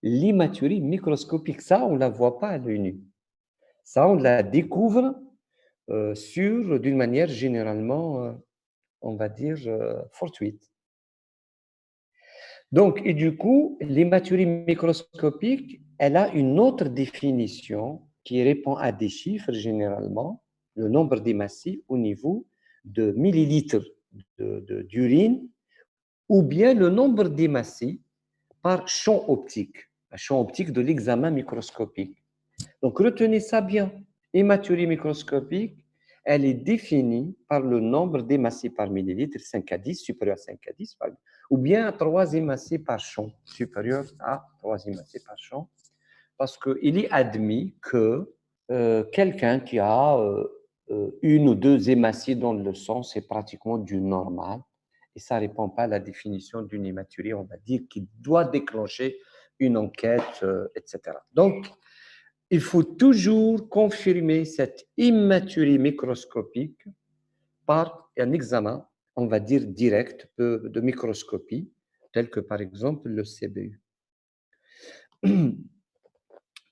l'hématurie microscopique. Ça, on ne la voit pas à l'œil nu. Ça, on la découvre d'une manière généralement, on va dire, fortuite. Donc, et du coup, l'hématurie microscopique, elle a une autre définition qui répond à des chiffres généralement, le nombre d'hématies au niveau de millilitres d'urine, ou bien le nombre d'hématies par champ optique, un champ optique de l'examen microscopique. Donc, retenez ça bien. Hématurie microscopique, elle est définie par le nombre d'hématies par millilitre, 5 à 10, supérieur à 5 à 10, ou bien 3 hématies par champ, supérieur à 3 hématies par champ, parce qu'il est admis que quelqu'un qui a une ou deux hématies dans le sang, c'est pratiquement du normal, et ça ne répond pas à la définition d'une hématurie, on va dire, qui doit déclencher une enquête, etc. Donc, il faut toujours confirmer cette hématurie microscopique par un examen, on va dire direct, de microscopie, tel que par exemple le CBU.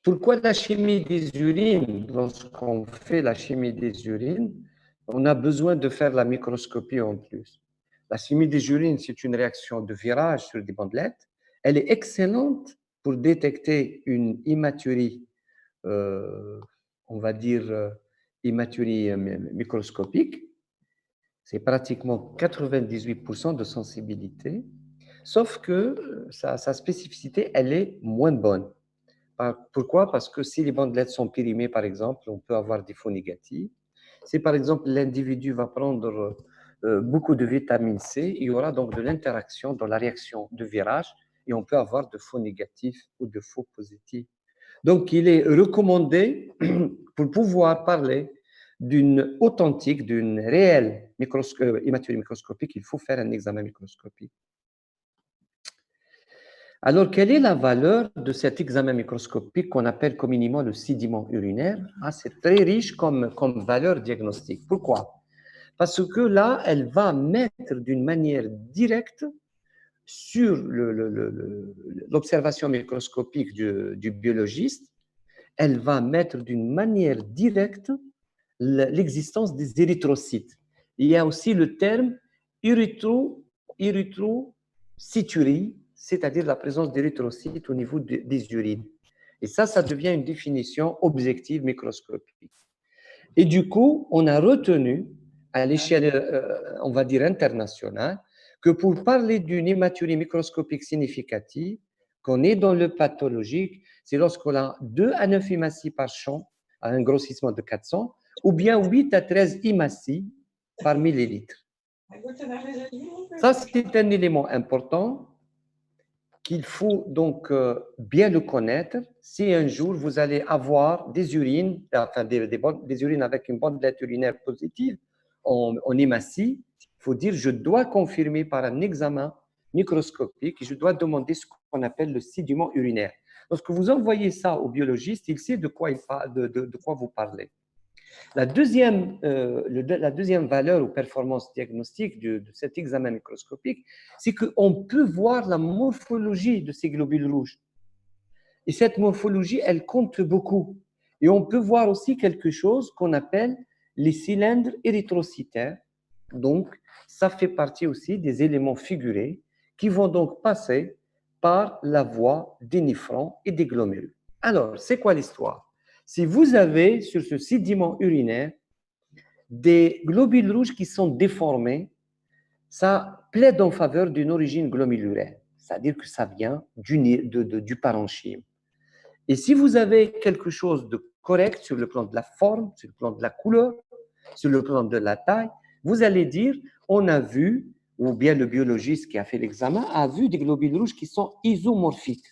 Pourquoi la chimie des urines? Lorsqu'on fait la chimie des urines, on a besoin de faire la microscopie en plus. La chimie des urines, c'est une réaction de virage sur des bandelettes. Elle est excellente pour détecter une hématurie, on va dire, hématurie microscopique. C'est pratiquement 98% de sensibilité, sauf que sa spécificité, elle est moins bonne. Pourquoi? Parce que si les bandelettes sont périmées, par exemple, on peut avoir des faux négatifs. Si, par exemple, l'individu va prendre beaucoup de vitamine C, il y aura donc de l'interaction dans la réaction de virage et on peut avoir de faux négatifs ou de faux positifs. Donc, il est recommandé, pour pouvoir parler d'une authentique, d'une réelle hématurie microscopique, il faut faire un examen microscopique. Alors, quelle est la valeur de cet examen microscopique qu'on appelle communément le sédiment urinaire? C'est très riche comme valeur diagnostique. Pourquoi? Parce que là, elle va mettre d'une manière directe sur l'observation microscopique du biologiste, elle va mettre d'une manière directe l'existence des érythrocytes. Il y a aussi le terme érythrocyturie, c'est-à-dire la présence d'érythrocytes au niveau des urines. Et ça devient une définition objective microscopique. Et du coup, on a retenu à l'échelle, on va dire, internationale, que pour parler d'une hématurie microscopique significative, qu'on est dans le pathologique, c'est lorsqu'on a 2 à 9 hématies par champ, à un grossissement de 400, ou bien 8 à 13 hématies par millilitre. Ça, c'est un élément important qu'il faut donc bien le connaître si un jour vous allez avoir des urines, enfin des urines avec une bandelette urinaire positive en hématie. Il faut dire, je dois confirmer par un examen microscopique et je dois demander ce qu'on appelle le sédiment urinaire. Lorsque vous envoyez ça au biologiste, il sait de quoi vous parlez. La deuxième valeur ou performance diagnostique de cet examen microscopique, c'est qu'on peut voir la morphologie de ces globules rouges. Et cette morphologie, elle compte beaucoup. Et on peut voir aussi quelque chose qu'on appelle les cylindres érythrocytaires. Donc, ça fait partie aussi des éléments figurés qui vont donc passer par la voie des néphrons et des glomérulus. Alors, c'est quoi l'histoire? Si vous avez sur ce sédiment urinaire des globules rouges qui sont déformés, ça plaide en faveur d'une origine glomérulaire, c'est-à-dire que ça vient du parenchyme. Et si vous avez quelque chose de correct sur le plan de la forme, sur le plan de la couleur, sur le plan de la taille, vous allez dire, on a vu, ou bien le biologiste qui a fait l'examen a vu des globules rouges qui sont isomorphiques.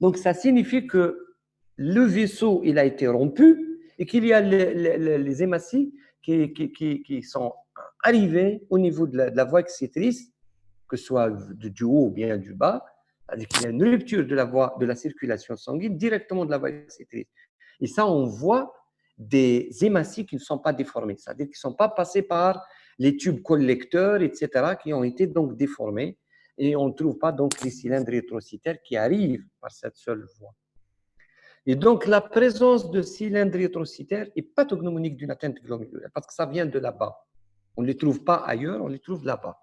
Donc, ça signifie que le vaisseau, il a été rompu et qu'il y a les hématies qui sont arrivées au niveau de la voie excrétrice, que ce soit du haut ou bien du bas, c'est-à-dire qu'il y a une rupture de la circulation sanguine directement de la voie excrétrice. Et ça, on voit des hématies qui ne sont pas déformées, c'est-à-dire qui ne sont pas passées par les tubes collecteurs, etc., qui ont été donc déformés. et on ne trouve pas donc les cylindres érythrocytaires qui arrivent par cette seule voie. Et donc, la présence de cylindres érythrocytaires est pathognomonique d'une atteinte glomérulaire parce que ça vient de là-bas. On ne les trouve pas ailleurs, on les trouve là-bas.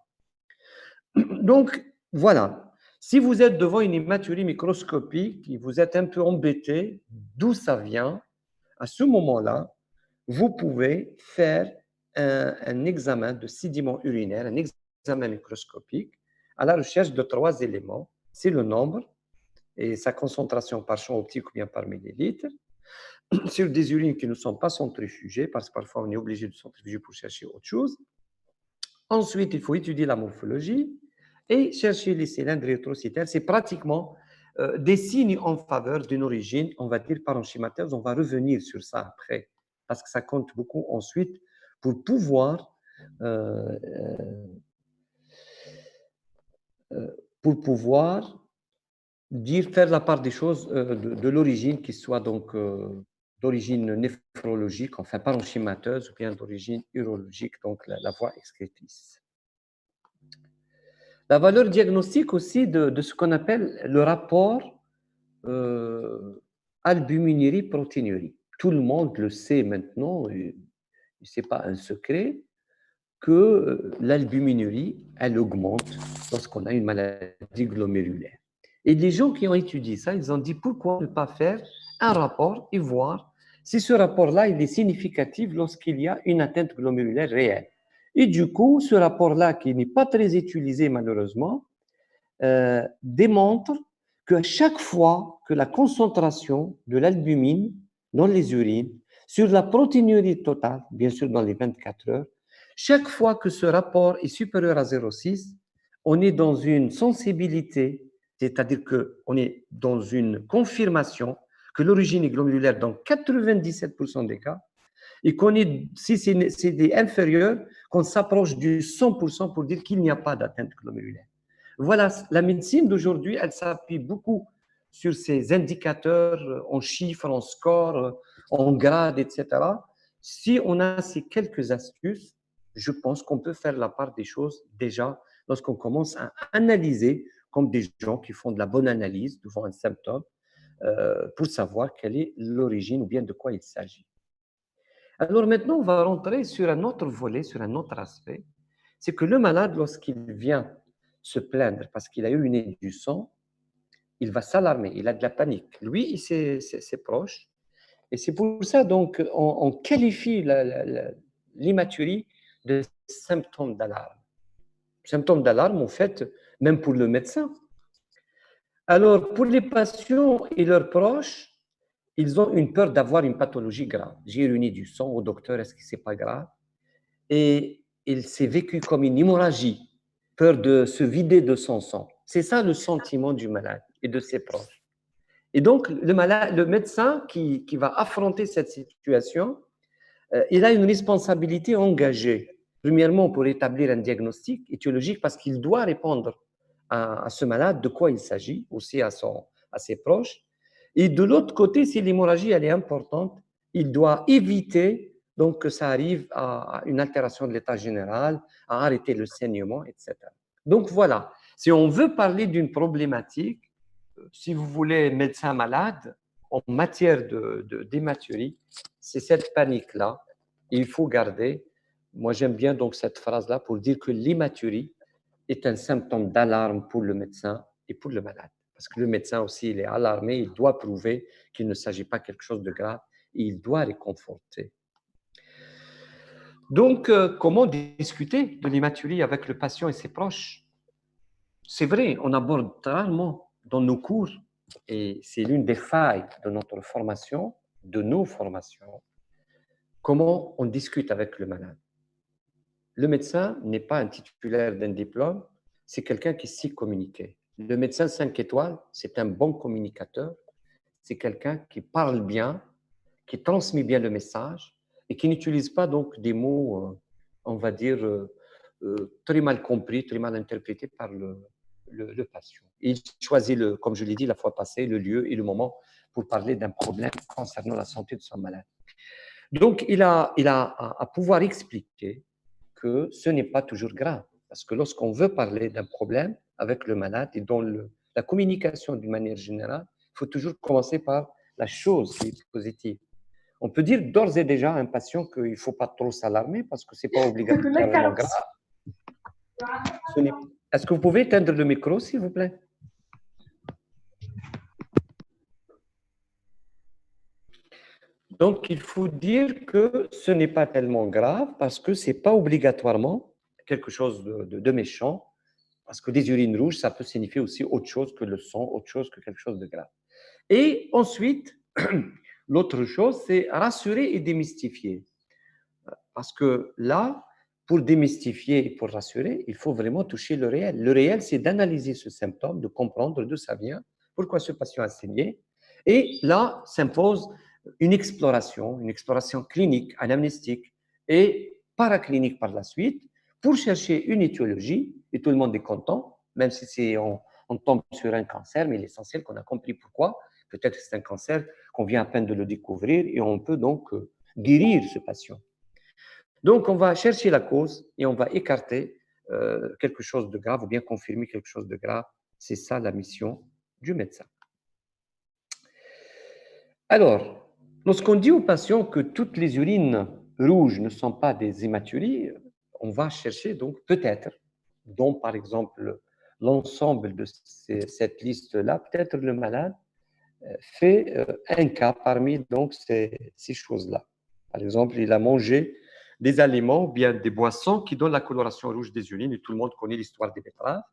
Donc, voilà. Si vous êtes devant une hématurie microscopique et vous êtes un peu embêté d'où ça vient, à ce moment-là, vous pouvez faire un examen de sédiments urinaires, un examen microscopique à la recherche de 3 éléments. C'est le nombre et sa concentration par champ optique ou bien par millilitre, sur des urines qui ne sont pas centrifugées, parce que parfois on est obligé de centrifuger pour chercher autre chose. Ensuite, il faut étudier la morphologie et chercher les cylindres érythrocytaires. C'est pratiquement des signes en faveur d'une origine, on va dire, parenchymateuse. On va revenir sur ça après, parce que ça compte beaucoup ensuite pour pouvoir faire la part des choses de l'origine, qui soit donc d'origine néphrologique, enfin parenchymateuse, ou bien d'origine urologique, donc la voie excrétrice. La valeur diagnostique aussi de ce qu'on appelle le rapport albuminurie-protéinurie. Tout le monde le sait maintenant, et ce n'est pas un secret, que l'albuminurie, elle augmente lorsqu'on a une maladie glomérulaire. Et les gens qui ont étudié ça, ils ont dit pourquoi ne pas faire un rapport et voir si ce rapport-là il est significatif lorsqu'il y a une atteinte glomérulaire réelle. Et du coup, ce rapport-là, qui n'est pas très utilisé malheureusement, démontre qu'à chaque fois que la concentration de l'albumine dans les urines sur la protéinurie totale, bien sûr dans les 24 heures, chaque fois que ce rapport est supérieur à 0,6, on est dans une sensibilité, c'est-à-dire qu'on est dans une confirmation que l'origine est glomérulaire dans 97% des cas, et qu'on est, si c'est inférieur, qu'on s'approche du 100% pour dire qu'il n'y a pas d'atteinte glomérulaire. Voilà, la médecine d'aujourd'hui, elle s'appuie beaucoup sur ces indicateurs en chiffres, en scores, en grades, etc. Si on a ces quelques astuces, je pense qu'on peut faire la part des choses déjà lorsqu'on commence à analyser comme des gens qui font de la bonne analyse devant un symptôme pour savoir quelle est l'origine ou bien de quoi il s'agit. Alors maintenant, on va rentrer sur un autre volet, sur un autre aspect. C'est que le malade, lorsqu'il vient se plaindre parce qu'il a uriné du sang, il va s'alarmer, il a de la panique. Lui et ses proches. Et c'est pour ça donc on qualifie l'hématurie de symptôme d'alarme. Symptôme d'alarme, en fait, même pour le médecin. Alors, pour les patients et leurs proches, ils ont une peur d'avoir une pathologie grave. J'ai uriné du sang au docteur, est-ce que ce n'est pas grave? Et il s'est vécu comme une hémorragie, peur de se vider de son sang. C'est ça le sentiment du malade et de ses proches. Et donc, le médecin qui va affronter cette situation, il a une responsabilité engagée. Premièrement, pour établir un diagnostic étiologique, parce qu'il doit répondre à ce malade de quoi il s'agit, aussi à ses proches. Et de l'autre côté, si l'hémorragie elle est importante, il doit éviter donc que ça arrive à une altération de l'état général, à arrêter le saignement, etc. Donc voilà, si on veut parler d'une problématique, si vous voulez médecin malade, en matière d'hématurie, c'est cette panique-là. Il faut garder, moi j'aime bien donc cette phrase-là pour dire que l'hématurie est un symptôme d'alarme pour le médecin et pour le malade. Parce que le médecin aussi, il est alarmé, il doit prouver qu'il ne s'agit pas de quelque chose de grave et il doit réconforter. Donc, comment discuter de l'hématurie avec le patient et ses proches? C'est vrai, on aborde rarement dans nos cours, et c'est l'une des failles de notre formation, de nos formations, comment on discute avec le malade. Le médecin n'est pas un titulaire d'un diplôme, c'est quelqu'un qui sait communiquer. Le médecin 5 étoiles, c'est un bon communicateur, c'est quelqu'un qui parle bien, qui transmet bien le message et qui n'utilise pas donc des mots, on va dire, très mal compris, très mal interprétés par le patient. Et il choisit, comme je l'ai dit la fois passée, le lieu et le moment pour parler d'un problème concernant la santé de son malade. Donc, il a à pouvoir expliquer que ce n'est pas toujours grave. Parce que lorsqu'on veut parler d'un problème, avec le malade et dans la communication d'une manière générale, il faut toujours commencer par la chose qui est positive. On peut dire d'ores et déjà à un patient qu'il ne faut pas trop s'alarmer parce que ce n'est pas obligatoirement grave. Est-ce que vous pouvez éteindre le micro, s'il vous plaît? Donc, il faut dire que ce n'est pas tellement grave parce que ce n'est pas obligatoirement quelque chose de méchant, parce que des urines rouges, ça peut signifier aussi autre chose que le sang, autre chose que quelque chose de grave. Et ensuite, l'autre chose, c'est rassurer et démystifier. Parce que là, pour démystifier et pour rassurer, il faut vraiment toucher le réel. Le réel, c'est d'analyser ce symptôme, de comprendre d'où ça vient, pourquoi ce patient a saigné. Et là, s'impose une exploration clinique, anamnestique et paraclinique par la suite, pour chercher une étiologie, et tout le monde est content, même si on tombe sur un cancer, mais l'essentiel qu'on a compris pourquoi. Peut-être que c'est un cancer qu'on vient à peine de le découvrir et on peut donc guérir ce patient. Donc, on va chercher la cause et on va écarter quelque chose de grave ou bien confirmer quelque chose de grave. C'est ça la mission du médecin. Alors, lorsqu'on dit aux patients que toutes les urines rouges ne sont pas des hématuries, on va chercher donc peut-être, dont par exemple l'ensemble de cette liste-là, peut-être le malade fait un cas parmi donc ces choses-là. Par exemple, il a mangé des aliments ou bien des boissons qui donnent la coloration rouge des urines, et tout le monde connaît l'histoire des betteraves,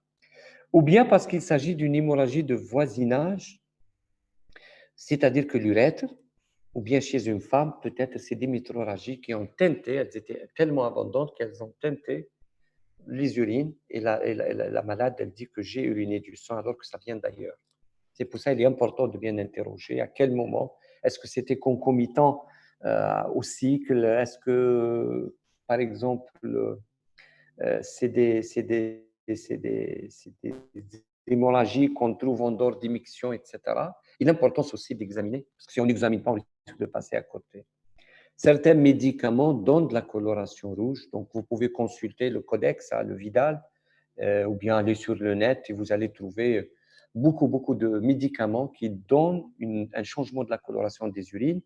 ou bien parce qu'il s'agit d'une hémorragie de voisinage, c'est-à-dire que l'urètre, ou bien chez une femme, peut-être c'est des métrorragies qui ont teinté, elles étaient tellement abondantes qu'elles ont teinté les urines, et la malade, elle dit que j'ai uriné du sang alors que ça vient d'ailleurs. C'est pour ça qu'il est important de bien interroger à quel moment. Est-ce que c'était concomitant au cycle? Est-ce que, par exemple, c'est des hémorragies qu'on trouve en dehors d'émission, etc. Et l'importance aussi d'examiner, parce que si on n'examine pas, on risque de passer à côté. Certains médicaments donnent de la coloration rouge, donc vous pouvez consulter le codex, le Vidal, ou bien aller sur le net et vous allez trouver beaucoup de médicaments qui donnent un changement de la coloration des urines,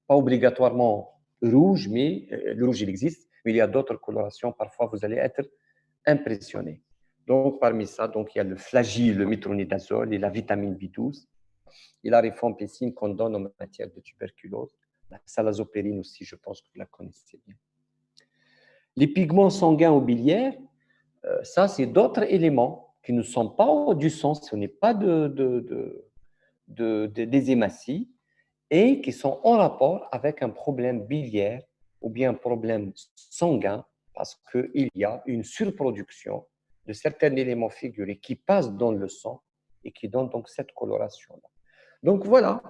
pas obligatoirement rouge, mais le rouge il existe, mais il y a d'autres colorations, parfois vous allez être impressionné. Donc parmi ça, donc, il y a le flagile, le métronidazole et la vitamine B12, et la rifampicine qu'on donne en matière de tuberculose, la salazopérine aussi, je pense que vous la connaissez bien. Les pigments sanguins ou biliaires, ça, c'est d'autres éléments qui ne sont pas du sang, ce n'est pas des hématies, et qui sont en rapport avec un problème biliaire ou bien un problème sanguin, parce qu'il y a une surproduction de certains éléments figurés qui passent dans le sang et qui donnent donc cette coloration-là. Donc voilà,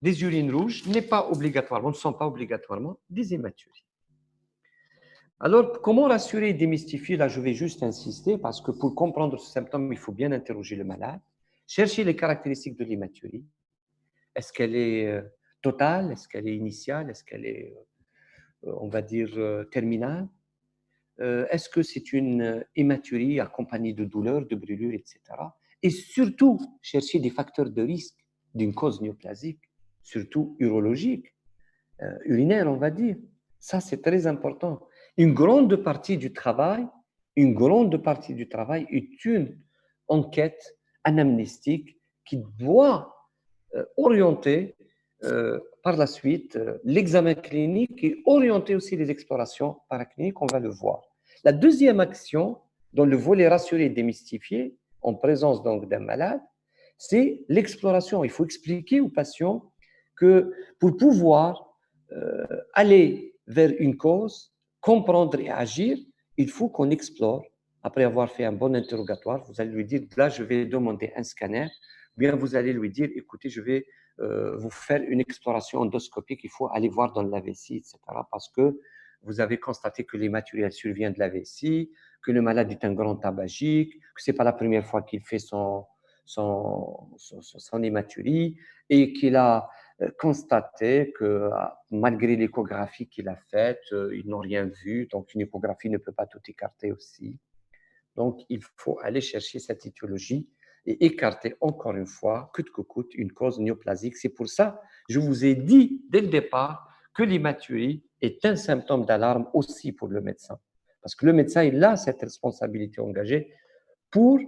des urines rouges ne sont pas obligatoirement des hématuries. Alors, comment rassurer et démystifier? Là, je vais juste insister parce que pour comprendre ce symptôme, il faut bien interroger le malade, chercher les caractéristiques de l'hématurie. Est-ce qu'elle est totale? Est-ce qu'elle est initiale? Est-ce qu'elle est, on va dire, terminale? Est-ce que c'est une hématurie accompagnée de douleurs, de brûlures, etc. Et surtout, chercher des facteurs de risque d'une cause néoplasique, surtout urologique, urinaire, on va dire. Ça, c'est très important. Une grande partie du travail est une enquête anamnestique qui doit orienter par la suite l'examen clinique et orienter aussi les explorations paracliniques, on va le voir. La deuxième action, dans le volet rassuré et démystifié, en présence donc d'un malade, c'est l'exploration. Il faut expliquer aux patients que pour pouvoir aller vers une cause, comprendre et agir, il faut qu'on explore. Après avoir fait un bon interrogatoire, vous allez lui dire, là, je vais demander un scanner, ou bien vous allez lui dire, écoutez, je vais vous faire une exploration endoscopique, il faut aller voir dans la vessie, etc. Parce que vous avez constaté que l'hématurie survient de la vessie, que le malade est un grand tabagique, que ce n'est pas la première fois qu'il fait son hématurie et qu'il a constaté que malgré l'échographie qu'il a faite, ils n'ont rien vu, donc une échographie ne peut pas tout écarter aussi. Donc, il faut aller chercher cette étiologie et écarter encore une fois, coûte que coûte, une cause néoplasique. C'est pour ça que je vous ai dit dès le départ que l'hématurie est un symptôme d'alarme aussi pour le médecin. Parce que le médecin, il a cette responsabilité engagée pour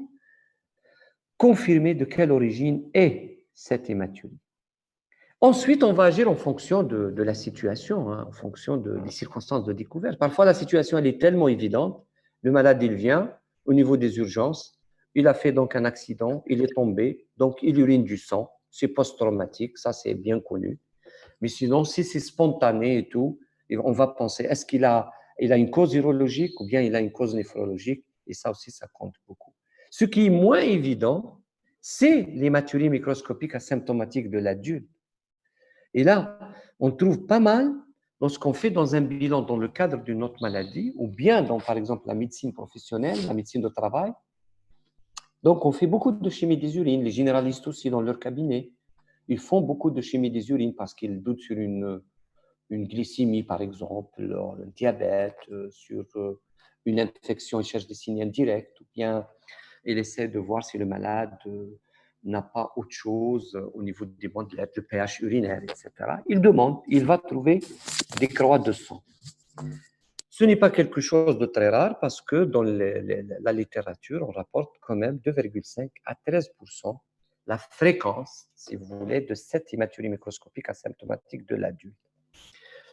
confirmer de quelle origine est cette hématurie. Ensuite, on va agir en fonction de la situation, hein, en fonction des circonstances de découverte. Parfois, la situation elle est tellement évidente, le malade il vient au niveau des urgences, il a fait donc un accident, il est tombé, donc il urine du sang, c'est post-traumatique, ça c'est bien connu. Mais sinon, si c'est spontané et tout, on va penser, est-ce il a une cause urologique ou bien il a une cause néphrologique? Et ça aussi, ça compte beaucoup. Ce qui est moins évident, c'est l'hématurie microscopique asymptomatique de l'adulte. Et là, on trouve pas mal lorsqu'on fait dans un bilan dans le cadre d'une autre maladie ou bien dans, par exemple, la médecine professionnelle, la médecine de travail. Donc, on fait beaucoup de chimie des urines. Les généralistes aussi, dans leur cabinet, ils font beaucoup de chimie des urines parce qu'ils doutent sur une glycémie, par exemple, un diabète, sur une infection, ils cherchent des signes indirects ou bien ils essaient de voir si le malade n'a pas autre chose au niveau des bandelettes, le pH urinaire, etc. Il demande, il va trouver des croix de sang. Ce n'est pas quelque chose de très rare parce que dans la littérature, on rapporte quand même 2,5 à 13% la fréquence, si vous voulez, de cette hématurie microscopique asymptomatique de l'adulte.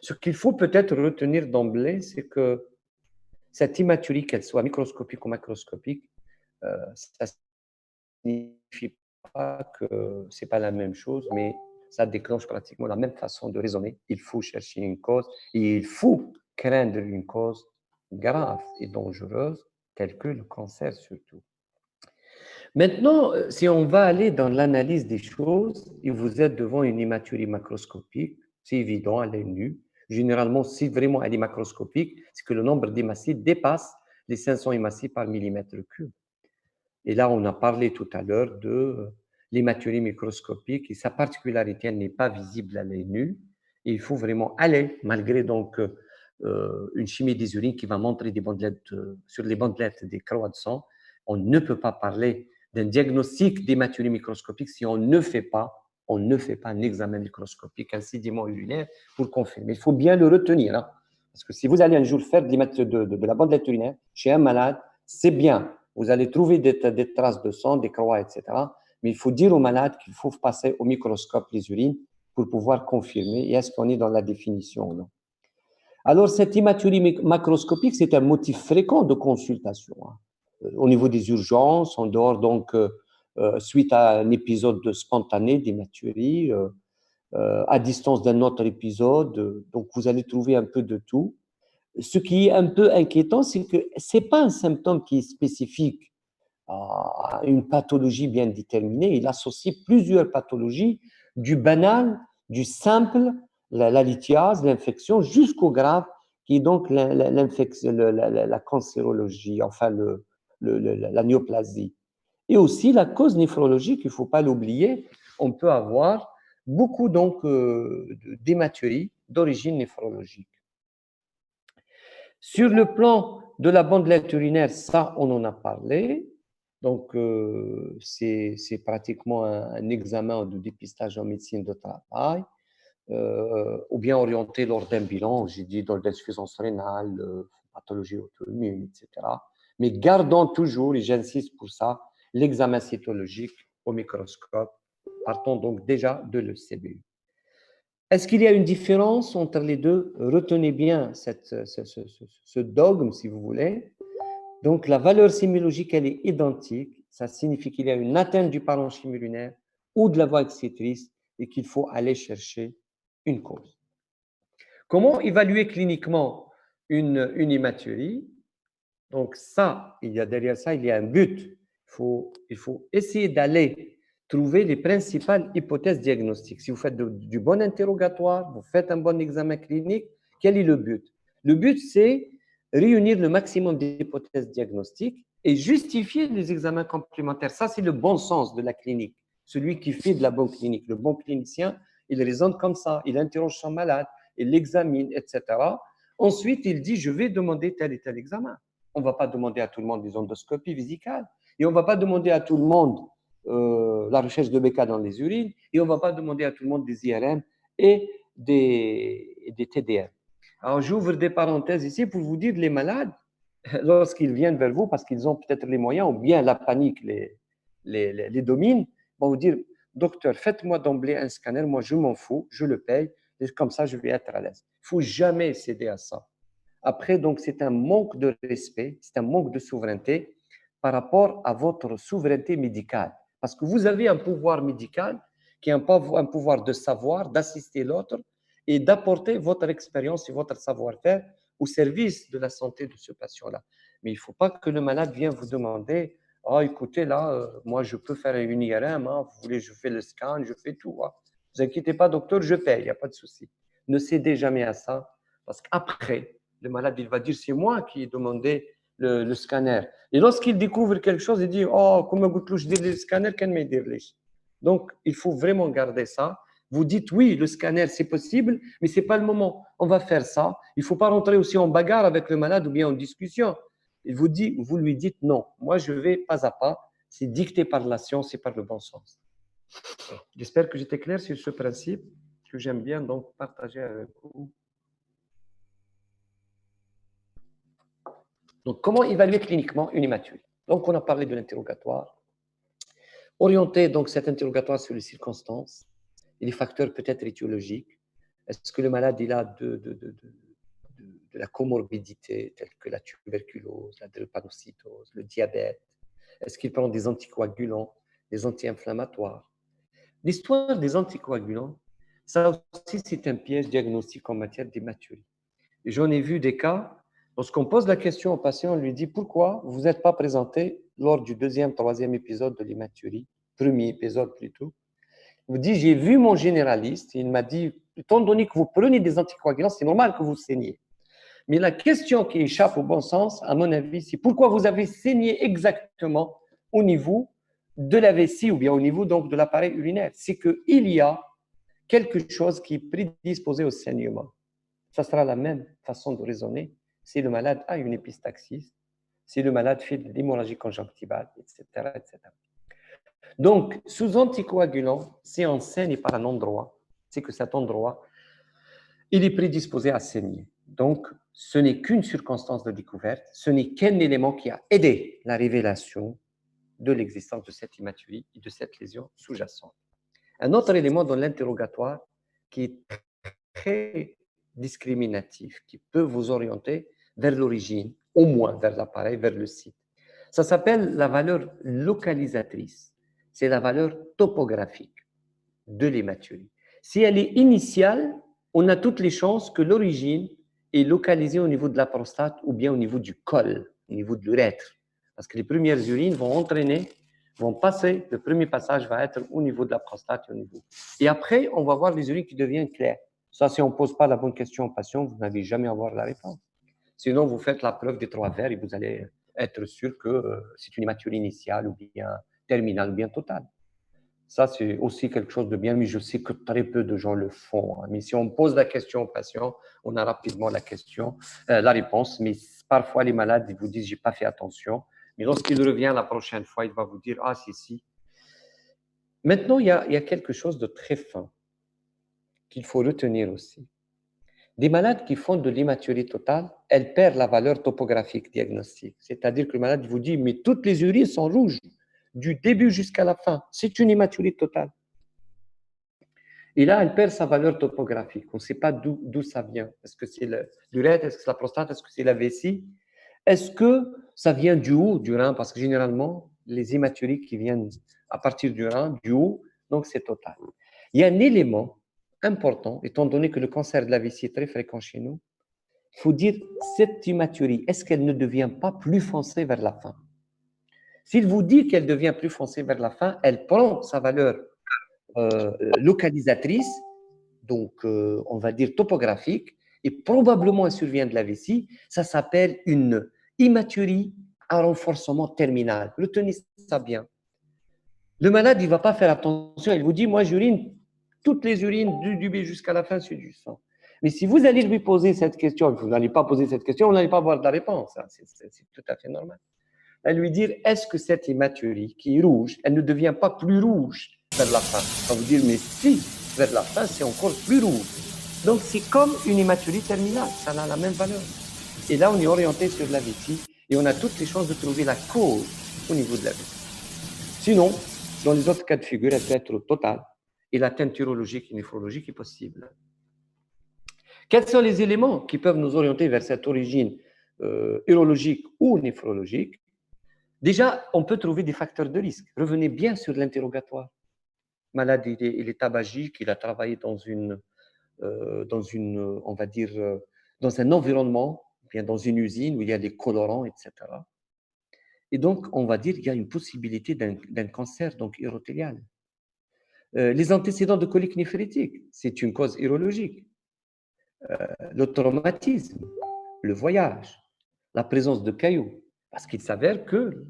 Ce qu'il faut peut-être retenir d'emblée, c'est que cette hématurie, qu'elle soit microscopique ou macroscopique, ça signifie pas que c'est pas la même chose, mais ça déclenche pratiquement la même façon de raisonner. Il faut chercher une cause et il faut craindre une cause grave et dangereuse, telle que le cancer surtout. Maintenant, si on va aller dans l'analyse des choses, et vous êtes devant une hématurie macroscopique, c'est évident, elle est nue. Généralement, si vraiment elle est macroscopique, c'est que le nombre d'hématies dépasse les 500 hématies par millimètre cube. Et là, on a parlé tout à l'heure de l'hématurie microscopique et sa particularité, elle n'est pas visible à l'œil nu. Et il faut vraiment aller, malgré donc une chimie des urines qui va montrer des bandelettes, sur les bandelettes des croix de sang, on ne peut pas parler d'un diagnostic d'hématurie microscopique si on ne fait pas un examen microscopique, un sédiment urinaire pour confirmer. Il faut bien le retenir, hein, parce que si vous allez un jour faire de la bandelette urinaire chez un malade, c'est bien. Vous allez trouver des traces de sang, des croix, etc. Mais il faut dire au malade qu'il faut passer au microscope les urines pour pouvoir confirmer est-ce qu'on est dans la définition ou non. Alors, cette hématurie macroscopique, c'est un motif fréquent de consultation. Hein. Au niveau des urgences, en dehors donc, suite à un épisode spontané d'hématurie, à distance d'un autre épisode, donc vous allez trouver un peu de tout. Ce qui est un peu inquiétant, c'est que ce n'est pas un symptôme qui est spécifique à une pathologie bien déterminée. Il associe plusieurs pathologies, du banal, du simple, la lithiase, l'infection, jusqu'au grave, qui est donc la cancérologie, enfin la néoplasie. Et aussi la cause néphrologique, il ne faut pas l'oublier, on peut avoir beaucoup donc d'hématurie d'origine néphrologique. Sur le plan de la bandelette urinaire, ça, on en a parlé. Donc, c'est pratiquement un examen de dépistage en médecine de travail, ou bien orienté lors d'un bilan, j'ai dit dans l'insuffisance rénale, pathologie auto-immune, etc. Mais gardons toujours, et j'insiste pour ça, l'examen cytologique au microscope. Partons donc déjà de l'ECBU. Est-ce qu'il y a une différence entre les deux? Retenez bien ce dogme, si vous voulez. Donc, la valeur sémiologique, elle est identique. Ça signifie qu'il y a une atteinte du parenchyme urinaire ou de la voie excrétrice et qu'il faut aller chercher une cause. Comment évaluer cliniquement une hématurie? Donc, ça, derrière ça, il y a un but. Il faut essayer d'aller trouver les principales hypothèses diagnostiques. Si vous faites du bon interrogatoire, vous faites un bon examen clinique, quel est le but? Le but, c'est réunir le maximum d'hypothèses diagnostiques et justifier les examens complémentaires. Ça, c'est le bon sens de la clinique. Celui qui fait de la bonne clinique. Le bon clinicien, il raisonne comme ça. Il interroge son malade, il l'examine, etc. Ensuite, il dit, je vais demander tel et tel examen. On ne va pas demander à tout le monde des endoscopies vésicales. Et on ne va pas demander à tout le monde la recherche de BK dans les urines. Et on ne va pas demander à tout le monde des IRM et des TDM. Alors, j'ouvre des parenthèses ici pour vous dire les malades, lorsqu'ils viennent vers vous parce qu'ils ont peut-être les moyens ou bien la panique les domine, vont vous dire, docteur, faites-moi d'emblée un scanner, moi je m'en fous, je le paye, et comme ça je vais être à l'aise. Il ne faut jamais céder à ça. Après, donc, c'est un manque de respect, c'est un manque de souveraineté par rapport à votre souveraineté médicale. Parce que vous avez un pouvoir médical qui est un pouvoir de savoir, d'assister l'autre et d'apporter votre expérience et votre savoir-faire au service de la santé de ce patient-là. Mais il ne faut pas que le malade vienne vous demander « Ah, écoutez, là, moi, je peux faire une IRM, hein, vous voulez, je fais le scan, je fais tout. Hein. Vous inquiétez pas, docteur, je paye, il n'y a pas de souci. » Ne cédez jamais à ça, parce qu'après, le malade, il va dire, c'est moi qui ai demandé le scanner. Et lorsqu'il découvre quelque chose, il dit, oh, comment je dis le scanner, qu'elle m'a dit. Donc, il faut vraiment garder ça. Vous dites, oui, le scanner, c'est possible, mais ce n'est pas le moment. On va faire ça. Il ne faut pas rentrer aussi en bagarre avec le malade ou bien en discussion. Il vous dit, vous lui dites, non, moi, je vais pas à pas. C'est dicté par la science et par le bon sens. J'espère que j'étais clair sur ce principe que j'aime bien donc partager avec vous. Donc, comment évaluer cliniquement une hématurie? Donc, on a parlé de l'interrogatoire. Orienter donc cet interrogatoire sur les circonstances et les facteurs peut-être étiologiques. Est-ce que le malade il a de la comorbidité telle que la tuberculose, la drépanocytose, le diabète? Est-ce qu'il prend des anticoagulants, des anti-inflammatoires? L'histoire des anticoagulants, ça aussi c'est un piège diagnostique en matière d'hématurie. Et j'en ai vu des cas. Lorsqu'on pose la question au patient, on lui dit pourquoi vous n'êtes pas présenté lors du deuxième, troisième épisode de l'hématurie, premier épisode plutôt. Il vous dit j'ai vu mon généraliste, et il m'a dit étant donné que vous prenez des anticoagulants, c'est normal que vous saigniez. Mais la question qui échappe au bon sens, à mon avis, c'est pourquoi vous avez saigné exactement au niveau de la vessie ou bien au niveau donc de l'appareil urinaire. C'est qu'il y a quelque chose qui est prédisposé au saignement. Ça sera la même façon de raisonner si le malade a une épistaxis, si le malade fait de l'hémorragie conjonctivale, etc., etc. Donc, sous anticoagulant, si on saigne par un endroit, c'est que cet endroit, il est prédisposé à saigner. Donc, ce n'est qu'une circonstance de découverte, ce n'est qu'un élément qui a aidé la révélation de l'existence de cette hématurie et de cette lésion sous-jacente. Un autre élément dans l'interrogatoire qui est très discriminatif, qui peut vous orienter vers l'origine, au moins vers l'appareil, vers le site. Ça s'appelle la valeur localisatrice. C'est la valeur topographique de l'hématurie. Si elle est initiale, on a toutes les chances que l'origine est localisée au niveau de la prostate ou bien au niveau du col, au niveau de l'urètre. Parce que les premières urines vont entraîner, vont passer, le premier passage va être au niveau de la prostate. Et après, on va voir les urines qui deviennent claires. Ça, si on ne pose pas la bonne question au patient, vous n'allez jamais avoir la réponse. Sinon, vous faites la preuve des 3 vers et vous allez être sûr que c'est une hématurie initiale ou bien terminale ou bien totale. Ça, c'est aussi quelque chose de bien, mais je sais que très peu de gens le font. Mais si on pose la question au patient, on a rapidement la réponse. Mais parfois, les malades ils vous disent « j'ai pas fait attention ». Mais lorsqu'il revient la prochaine fois, il va vous dire « ah, si ». Maintenant, il y a quelque chose de très fin qu'il faut retenir aussi. Des malades qui font de l'hématurie totale, elles perdent la valeur topographique diagnostique. C'est-à-dire que le malade vous dit « mais toutes les urines sont rouges, du début jusqu'à la fin. C'est une hématurie totale ». Et là, elle perd sa valeur topographique. On ne sait pas d'où ça vient. Est-ce que c'est l'urètre? Est-ce que c'est la prostate? Est-ce que c'est la vessie? Est-ce que ça vient du haut du rein? Parce que généralement, les hématuries qui viennent à partir du rein, du haut, donc c'est total. Il y a un élément important, étant donné que le cancer de la vessie est très fréquent chez nous, il faut dire, cette hématurie, est-ce qu'elle ne devient pas plus foncée vers la fin? S'il vous dit qu'elle devient plus foncée vers la fin, elle prend sa valeur localisatrice, donc on va dire topographique, et probablement elle survient de la vessie, ça s'appelle une hématurie à renforcement terminal. Retenez ça bien. Le malade, il ne va pas faire attention, il vous dit, moi j'urine, toutes les urines du début jusqu'à la fin, c'est du sang. Mais si vous allez lui poser cette question, vous n'allez pas poser cette question, vous n'allez pas avoir de la réponse. Hein. C'est tout à fait normal. À lui dire, est-ce que cette hématurie qui est rouge, elle ne devient pas plus rouge vers la fin? On va vous dire, mais si, vers la fin, c'est encore plus rouge. Donc, c'est comme une hématurie terminale, ça a la même valeur. Et là, on est orienté sur la vessie et on a toutes les chances de trouver la cause au niveau de la vessie. Sinon, dans les autres cas de figure, elle peut être totale et la teinte urologique et néphrologique est possible. Quels sont les éléments qui peuvent nous orienter vers cette origine urologique ou néphrologique? Déjà, on peut trouver des facteurs de risque. Revenez bien sur l'interrogatoire. Malade, il est tabagique, il a travaillé dans on va dire, dans un environnement, bien dans une usine où il y a des colorants, etc. Et donc, on va dire qu'il y a une possibilité d'un cancer donc urothélial. Les antécédents de colique néphrétique, c'est une cause urologique. Le traumatisme, le voyage, la présence de cailloux, parce qu'il s'avère que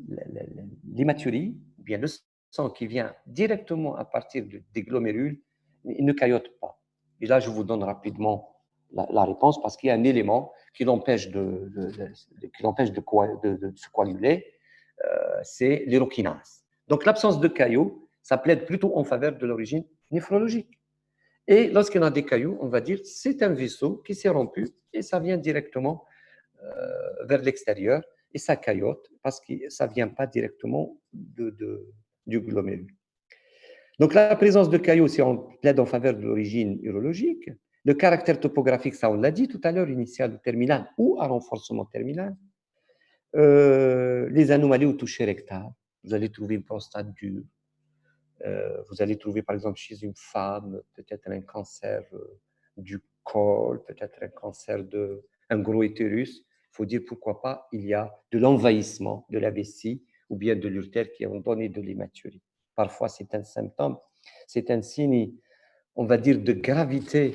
l'hématurie, bien le sang qui vient directement à partir des glomérules, il ne caillote pas. Et là, je vous donne rapidement la réponse parce qu'il y a un élément qui l'empêche de se coaguler, c'est l'urokinase. Donc, l'absence de cailloux, ça plaide plutôt en faveur de l'origine néphrologique. Et lorsqu'on a des cailloux, on va dire c'est un vaisseau qui s'est rompu et ça vient directement vers l'extérieur et ça caillote parce que ça ne vient pas directement du glomérule. Donc la présence de cailloux, si on plaide en faveur de l'origine urologique, le caractère topographique, ça on l'a dit tout à l'heure, initial ou terminal ou à renforcement terminal, les anomalies au toucher rectal, vous allez trouver une prostate dure, vous allez trouver par exemple chez une femme peut-être un cancer du col, peut-être un cancer un gros utérus. Il faut dire pourquoi pas, il y a de l'envahissement de la vessie ou bien de l'urtère qui ont donné de l'hématurie. Parfois, c'est un symptôme, c'est un signe, on va dire, de gravité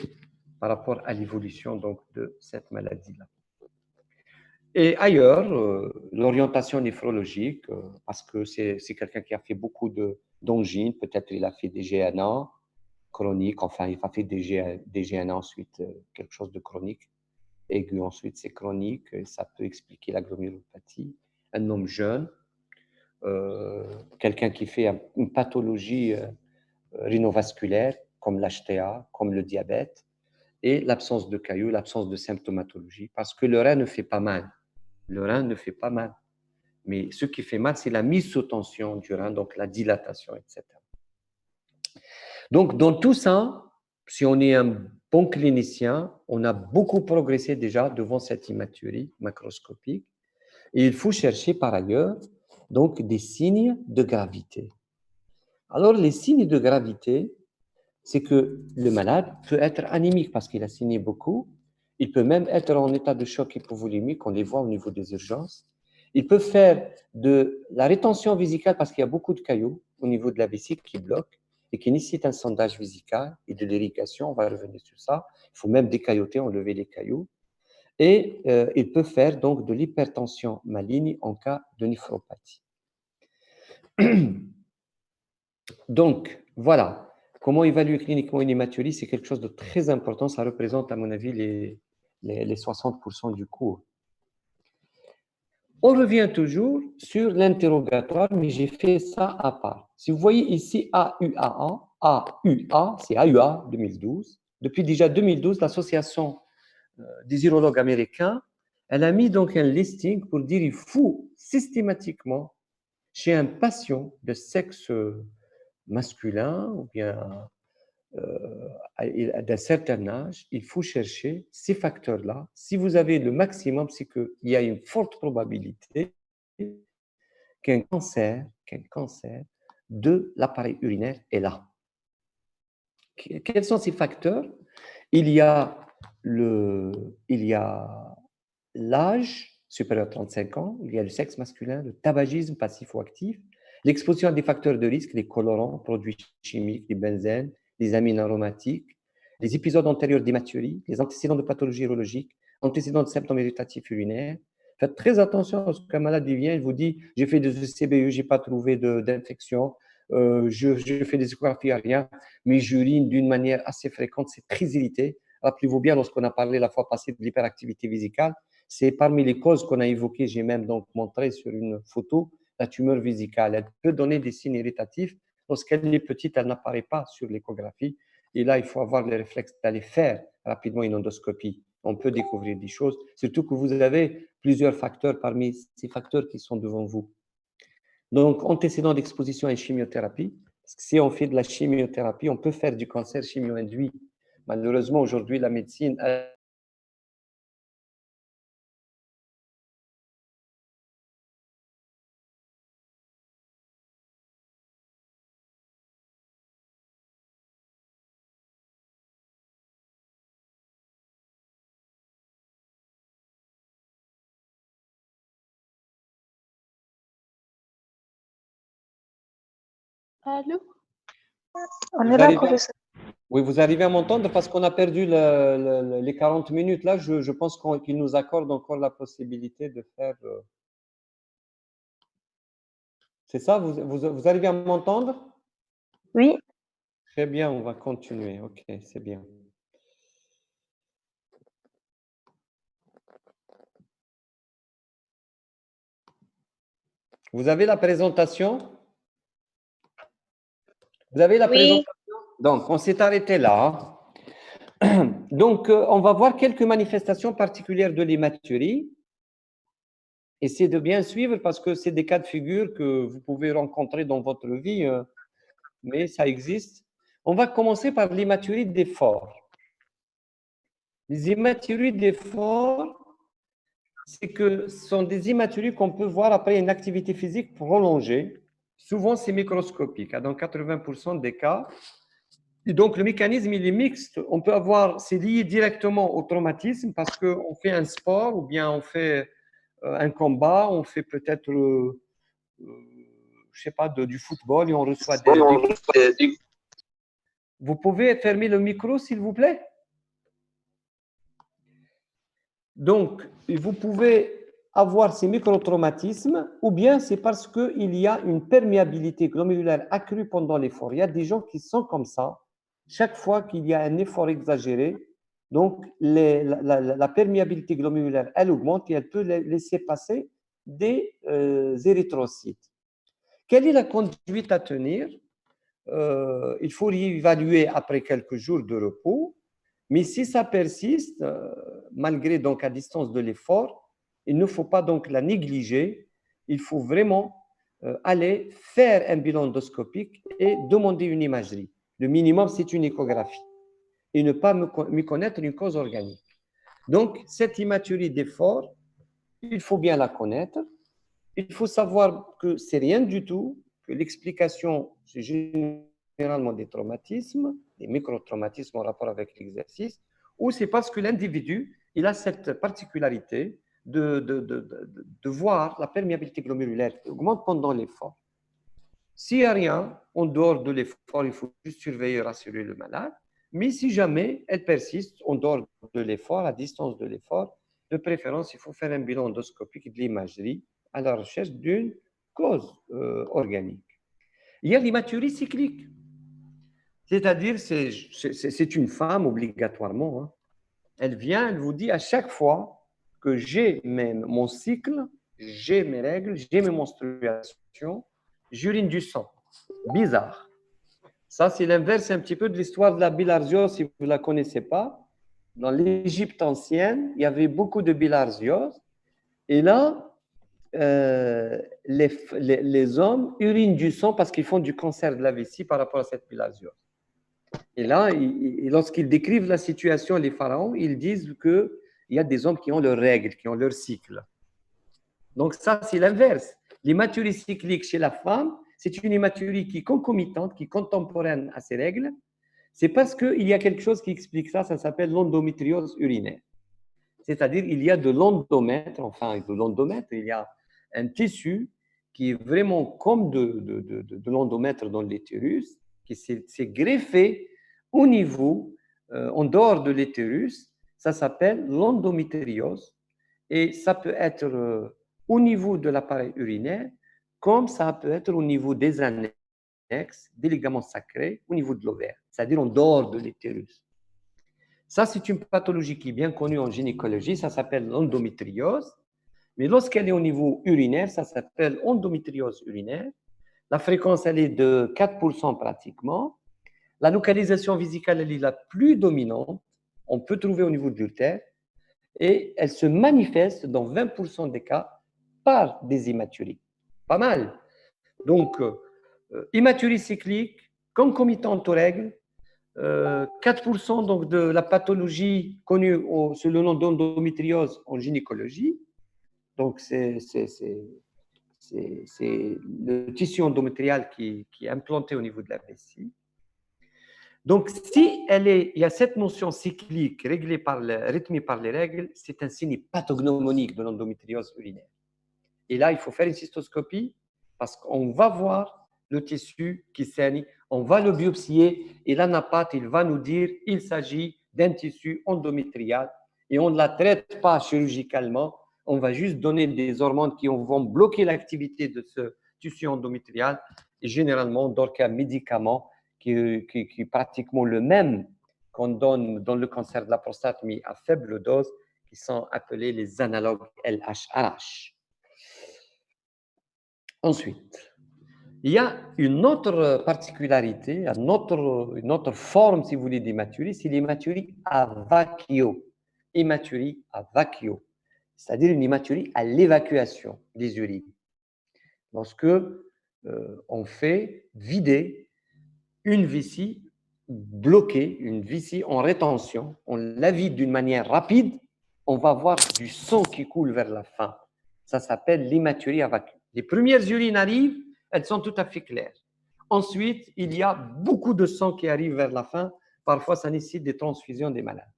par rapport à l'évolution donc de cette maladie-là. Et ailleurs, l'orientation néphrologique, parce que c'est quelqu'un qui a fait beaucoup d'angines, peut-être il a fait des GNA chroniques, enfin il a fait des GNA ensuite, quelque chose de chronique, aigu ensuite c'est chronique, et ça peut expliquer la glomérulopathie. Un homme jeune, quelqu'un qui fait une pathologie rhinovasculaire, comme l'HTA, comme le diabète, et l'absence de cailloux, l'absence de symptomatologie, parce que le rein ne fait pas mal. Le rein ne fait pas mal. Mais ce qui fait mal, c'est la mise sous tension du rein, donc la dilatation, etc. Donc, dans tout ça, si on est un bon clinicien, on a beaucoup progressé déjà devant cette hématurie macroscopique. Et il faut chercher par ailleurs donc des signes de gravité. Alors, les signes de gravité, c'est que le malade peut être anémique parce qu'il a saigné beaucoup. Il peut même être en état de choc hypovolémique, on les voit au niveau des urgences. Il peut faire de la rétention vésicale parce qu'il y a beaucoup de cailloux au niveau de la vessie qui bloquent et qui nécessite un sondage vésical et de l'irrigation. On va revenir sur ça. Il faut même décailloter, enlever les cailloux. Et il peut faire donc de l'hypertension maligne en cas de néphropathie. Donc, voilà. Comment évaluer cliniquement une hématurie, c'est quelque chose de très important. Ça représente, à mon avis, les 60% du cours. On revient toujours sur l'interrogatoire, mais j'ai fait ça à part. Si vous voyez ici AUA, c'est AUA 2012. Depuis déjà 2012, l'association des urologues américains, elle a mis donc un listing pour dire qu'il faut systématiquement, chez un patient de sexe masculin ou bien d'un certain âge, il faut chercher ces facteurs-là. Si vous avez le maximum, c'est qu'il y a une forte probabilité qu'un cancer de l'appareil urinaire est là. Quels sont ces facteurs? Il y a l'âge supérieur à 35 ans, il y a le sexe masculin, le tabagisme passif ou actif, l'exposition à des facteurs de risque, les colorants, produits chimiques, les benzènes, les amines aromatiques, les épisodes antérieurs d'hématurie, les antécédents de pathologie urologique, antécédents de symptômes irritatifs urinaires. Faites très attention à ce qu'un malade vient, il vous dit « j'ai fait des ECBE, je n'ai pas trouvé d'infection, je fais des échographies, rien, mais j'urine d'une manière assez fréquente, c'est très irrité. Rappelez-vous bien, lorsqu'on a parlé la fois passée de l'hyperactivité vésicale, c'est parmi les causes qu'on a évoquées, j'ai même donc montré sur une photo, la tumeur vésicale. Elle peut donner des signes irritatifs. Lorsqu'elle est petite, elle n'apparaît pas sur l'échographie. Et là, il faut avoir le réflexe d'aller faire rapidement une endoscopie. On peut découvrir des choses, surtout que vous avez plusieurs facteurs parmi ces facteurs qui sont devant vous. Donc, antécédent d'exposition à une chimiothérapie, parce que si on fait de la chimiothérapie, on peut faire du cancer chimio-induit. Malheureusement, aujourd'hui, la médecine a Allô? On Vous est là, arrivez professeur. Oui, vous arrivez à m'entendre parce qu'on a perdu les 40 minutes. Là, je pense qu'il nous accorde encore la possibilité de faire. C'est ça, vous arrivez à m'entendre? Oui, Très bien, on va continuer. OK, c'est bien. Vous avez la présentation? Vous avez la oui, présentation? Donc, on s'est arrêté là. Donc, on va voir quelques manifestations particulières de l'hématurie. Essayez de bien suivre parce que c'est des cas de figure que vous pouvez rencontrer dans votre vie, mais ça existe. On va commencer par l'hématurie d'effort. Les hématuries d'effort, c'est que ce sont des hématuries qu'on peut voir après une activité physique prolongée. Souvent, c'est microscopique, dans 80% des cas. Et donc, le mécanisme, il est mixte. On peut avoir, c'est lié directement au traumatisme parce qu'on fait un sport ou bien on fait un combat, on fait peut-être, je sais pas, du football et on reçoit des coups. Vous pouvez fermer le micro, s'il vous plaît? Donc, vous pouvez avoir ces microtraumatismes ou bien c'est parce qu'il y a une perméabilité glomérulaire accrue pendant l'effort. Il y a des gens qui sont comme ça. Chaque fois qu'il y a un effort exagéré, donc la perméabilité glomérulaire, elle augmente et elle peut laisser passer des érythrocytes. Quelle est la conduite à tenir? Il faut réévaluer après quelques jours de repos. Mais si ça persiste, malgré donc à distance de l'effort, il ne faut pas donc la négliger. Il faut vraiment aller faire un bilan endoscopique et demander une imagerie. Le minimum, c'est une échographie et ne pas méconnaître une cause organique. Donc, cette hématurie d'effort, il faut bien la connaître. Il faut savoir que c'est rien du tout, que l'explication, c'est généralement des traumatismes, des micro-traumatismes en rapport avec l'exercice, ou c'est parce que l'individu, il a cette particularité de voir la perméabilité glomérulaire qui augmente pendant l'effort. S'il n'y a rien en dehors de l'effort, il faut juste surveiller et rassurer le malade. Mais si jamais elle persiste en dehors de l'effort, à distance de l'effort, de préférence, il faut faire un bilan endoscopique de l'imagerie à la recherche d'une cause organique. Il y a l'hématurie cyclique, c'est-à-dire c'est une femme obligatoirement. Hein. Elle vient, elle vous dit à chaque fois que j'ai mon cycle, j'ai mes règles, j'ai mes menstruations, j'urine du sang. Bizarre. Ça, c'est l'inverse un petit peu de l'histoire de la bilharziose, si vous ne la connaissez pas. Dans l'Égypte ancienne, il y avait beaucoup de bilharziose. Et là, les hommes urinent du sang parce qu'ils font du cancer de la vessie par rapport à cette bilharziose. Et là, lorsqu'ils décrivent la situation, les pharaons, ils disent qu'il y a des hommes qui ont leurs règles, qui ont leur cycle. Donc ça, c'est l'inverse. L'hématurie cyclique chez la femme, c'est une hématurie qui est concomitante, qui est contemporaine à ces règles. C'est parce qu'il y a quelque chose qui explique ça, ça s'appelle l'endométriose urinaire. C'est-à-dire il y a de l'endomètre, il y a un tissu qui est vraiment comme de l'endomètre dans l'utérus, qui s'est greffé au niveau, en dehors de l'utérus, ça s'appelle l'endométriose. Et ça peut être au niveau de l'appareil urinaire, comme ça peut être au niveau des annexes, des ligaments sacrés, au niveau de l'ovaire, c'est-à-dire en dehors de l'utérus. Ça, c'est une pathologie qui est bien connue en gynécologie, ça s'appelle l'endométriose. Mais lorsqu'elle est au niveau urinaire, ça s'appelle endométriose urinaire. La fréquence, elle est de 4% pratiquement. La localisation vésicale, elle est la plus dominante. On peut trouver au niveau de l'urtère. Et elle se manifeste dans 20% des cas par des hématuries. Pas mal. Donc, hématurie cyclique, concomitante aux règles, 4% donc de la pathologie connue sous le nom d'endométriose en gynécologie. Donc, c'est le tissu endométrial qui est implanté au niveau de la vessie. Donc, si il y a cette notion cyclique rythmée par les règles, c'est un signe pathognomonique de l'endométriose urinaire. Et là, il faut faire une cystoscopie parce qu'on va voir le tissu qui saigne, on va le biopsier et l'anapathe, il va nous dire qu'il s'agit d'un tissu endométrial et on ne la traite pas chirurgicalement, on va juste donner des hormones qui vont bloquer l'activité de ce tissu endométrial et généralement, on donne un médicament qui est pratiquement le même qu'on donne dans le cancer de la prostate, mais à faible dose, qui sont appelés les analogues LHRH. Ensuite, il y a une autre particularité, une autre forme, si vous voulez, d'hématurie, c'est l'hématurie à vacuo. Hématurie à vacuo, c'est-à-dire une hématurie à l'évacuation des urines. Lorsque on fait vider une vessie bloquée, une vessie en rétention, on la vide d'une manière rapide, on va voir du sang qui coule vers la fin. Ça s'appelle l'hématurie à vacuum. Les premières urines arrivent, elles sont tout à fait claires. Ensuite, il y a beaucoup de sang qui arrive vers la fin. Parfois, ça nécessite des transfusions des malades.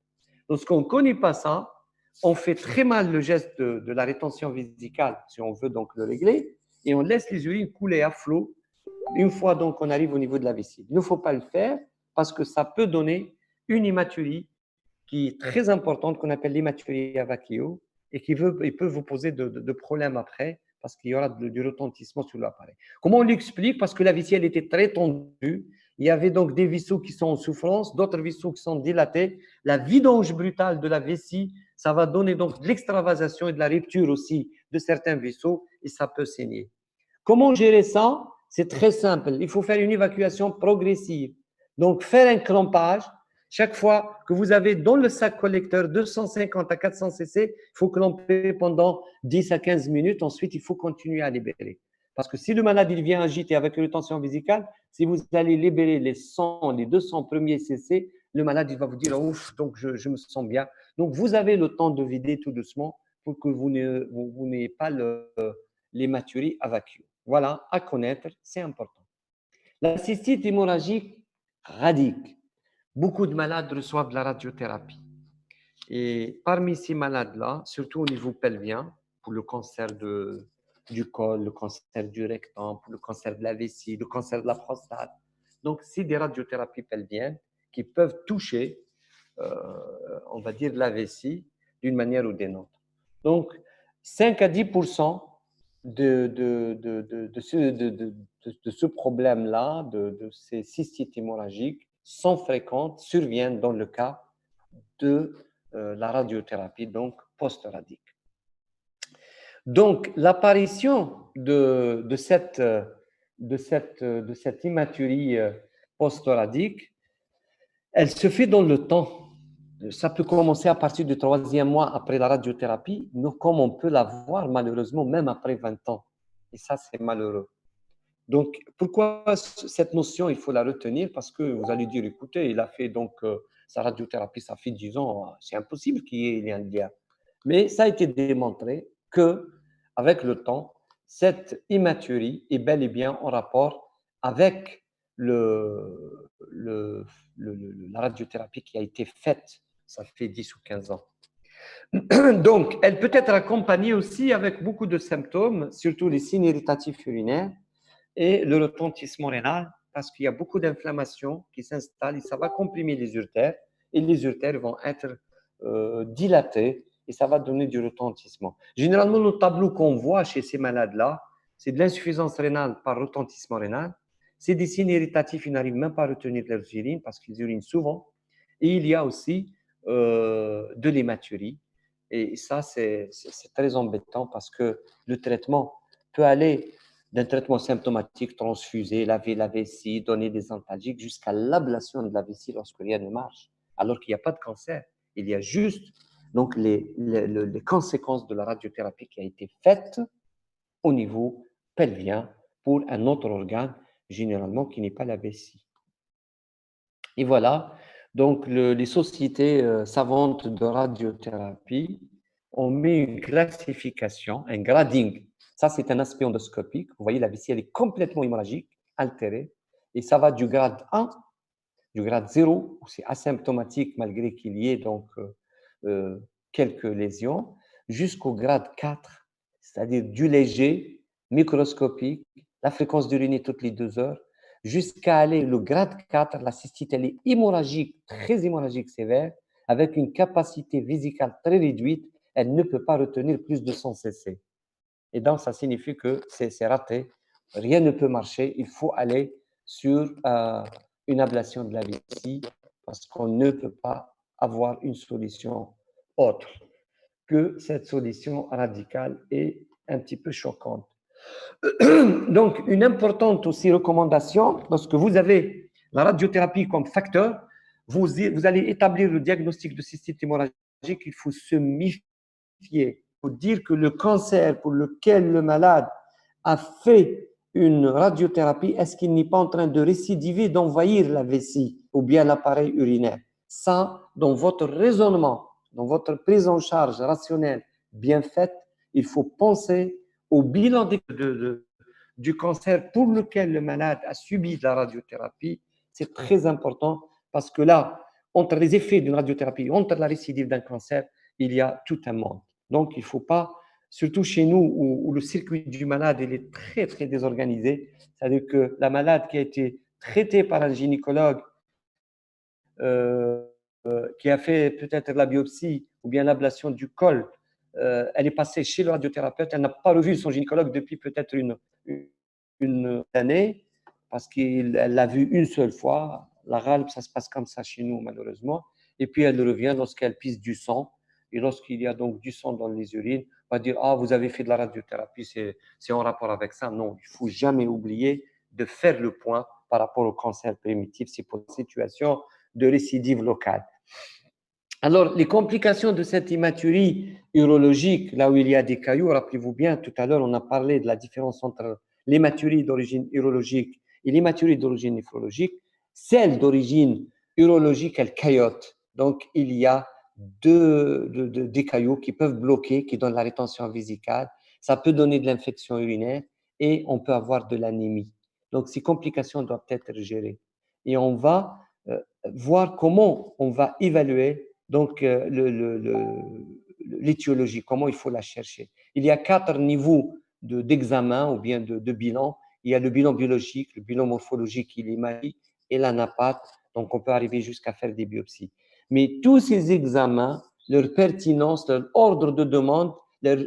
Lorsqu'on ne connaît pas ça, on fait très mal le geste de la rétention vésicale, si on veut donc le régler, et on laisse les urines couler à flot une fois donc on arrive au niveau de la vessie. Il ne faut pas le faire parce que ça peut donner une hématurie qui est très importante, qu'on appelle l'hématurie à vacuo, et qui peut vous poser de problèmes après parce qu'il y aura du retentissement sur l'appareil. Comment on l'explique? Parce que la vessie, elle était très tendue. Il y avait donc des vaisseaux qui sont en souffrance, d'autres vaisseaux qui sont dilatés. La vidange brutale de la vessie, ça va donner donc de l'extravasation et de la rupture aussi de certains vaisseaux et ça peut saigner. Comment gérer ça? C'est très simple. Il faut faire une évacuation progressive. Donc, faire un clampage. Chaque fois que vous avez dans le sac collecteur 250 à 400 cc, il faut clamper pendant 10 à 15 minutes. Ensuite, il faut continuer à libérer. Parce que si le malade il vient agiter avec une rétention vésicale, si vous allez libérer les 100, les 200 premiers cc, le malade il va vous dire ouf, donc je me sens bien. Donc, vous avez le temps de vider tout doucement pour que vous n'ayez pas l'hématurie à vacuum. Voilà, à connaître, c'est important. La cystite hémorragique radique. Beaucoup de malades reçoivent de la radiothérapie. Et parmi ces malades-là, surtout au niveau pelvien, pour le cancer du col, le cancer du rectum, pour le cancer de la vessie, le cancer de la prostate. Donc, c'est des radiothérapies pelviennes qui peuvent toucher, on va dire, la vessie d'une manière ou d'une autre. Donc, 5 à 10% de ce problème-là, de ces cystites hémorragiques, sont fréquentes, surviennent dans le cas de la radiothérapie, donc post-radique. Donc, l'apparition de cette hématurie post-radique, elle se fait dans le temps. Ça peut commencer à partir du 3e mois après la radiothérapie, comme on peut la voir malheureusement même après 20 ans. Et ça, c'est malheureux. Donc, pourquoi cette notion, il faut la retenir? Parce que vous allez dire, écoutez, il a fait donc sa radiothérapie, ça fait 10 ans, c'est impossible qu'il y ait un lien. Mais ça a été démontré qu'avec le temps, cette hématurie est bel et bien en rapport avec la radiothérapie qui a été faite, ça fait 10 ou 15 ans. Donc, elle peut être accompagnée aussi avec beaucoup de symptômes, surtout les signes irritatifs urinaires et le retentissement rénal, parce qu'il y a beaucoup d'inflammation qui s'installe et ça va comprimer les urtères et les urtères vont être dilatées et ça va donner du retentissement. Généralement, le tableau qu'on voit chez ces malades-là, c'est de l'insuffisance rénale par retentissement rénal. C'est des signes irritatifs, ils n'arrivent même pas à retenir leurs urines parce qu'ils urinent souvent. Et il y a aussi de l'hématurie. Et ça, c'est très embêtant parce que le traitement peut aller d'un traitement symptomatique, transfuser, laver la vessie, donner des antalgiques, jusqu'à l'ablation de la vessie lorsque rien ne marche, alors qu'il n'y a pas de cancer. Il y a juste donc les conséquences de la radiothérapie qui a été faite au niveau pelvien pour un autre organe, généralement qui n'est pas la vessie. Et voilà, donc les sociétés savantes de radiothérapie ont mis une classification, un grading. Ça, c'est un aspect endoscopique. Vous voyez, la vessie, elle est complètement hémorragique, altérée. Et ça va du grade 1, du grade 0, où c'est asymptomatique malgré qu'il y ait donc quelques lésions, jusqu'au grade 4, c'est-à-dire du léger, microscopique, la fréquence d'uriner toutes les 2 heures, jusqu'à aller le grade 4, la cystite, elle est hémorragique, très hémorragique sévère, avec une capacité vésicale très réduite, elle ne peut pas retenir plus de 100 cc. Et donc, ça signifie que c'est raté, rien ne peut marcher, il faut aller sur une ablation de la vessie parce qu'on ne peut pas avoir une solution autre que cette solution radicale est un petit peu choquante. Donc, une importante aussi recommandation, lorsque vous avez la radiothérapie comme facteur, vous allez établir le diagnostic de cystite hémorragique, il faut se méfier. Il faut dire que le cancer pour lequel le malade a fait une radiothérapie, est-ce qu'il n'est pas en train de récidiver, d'envahir la vessie ou bien l'appareil urinaire? Ça, dans votre raisonnement, dans votre prise en charge rationnelle bien faite, il faut penser au bilan du cancer pour lequel le malade a subi de la radiothérapie. C'est très important parce que là, entre les effets d'une radiothérapie, entre la récidive d'un cancer, il y a tout un monde. Donc, il ne faut pas, surtout chez nous où le circuit du malade il est très, très désorganisé, c'est-à-dire que la malade qui a été traitée par un gynécologue, qui a fait peut-être la biopsie ou bien l'ablation du col, elle est passée chez le radiothérapeute, elle n'a pas revu son gynécologue depuis peut-être une année, parce qu'elle l'a vu une seule fois. La ralpe, ça se passe comme ça chez nous, malheureusement. Et puis, elle revient lorsqu'elle pisse du sang. Et lorsqu'il y a donc du sang dans les urines, on va dire, ah, vous avez fait de la radiothérapie, c'est en rapport avec ça. Non, il ne faut jamais oublier de faire le point par rapport au cancer primitif, c'est pour une situation de récidive locale. Alors, les complications de cette hématurie urologique, là où il y a des cailloux, rappelez-vous bien, tout à l'heure, on a parlé de la différence entre l'hématurie d'origine urologique et l'hématurie d'origine néphrologique. Celle d'origine urologique, elle caillote. Donc, il y a des cailloux qui peuvent bloquer, qui donnent la rétention vésicale. Ça peut donner de l'infection urinaire et on peut avoir de l'anémie. Donc, ces complications doivent être gérées. Et on va voir comment on va évaluer donc l'étiologie, comment il faut la chercher. Il y a 4 niveaux d'examen ou bien de bilan. Il y a le bilan biologique, le bilan morphologique, l'imagerie et l'anapathe. Donc, on peut arriver jusqu'à faire des biopsies. Mais tous ces examens, leur pertinence, leur ordre de demande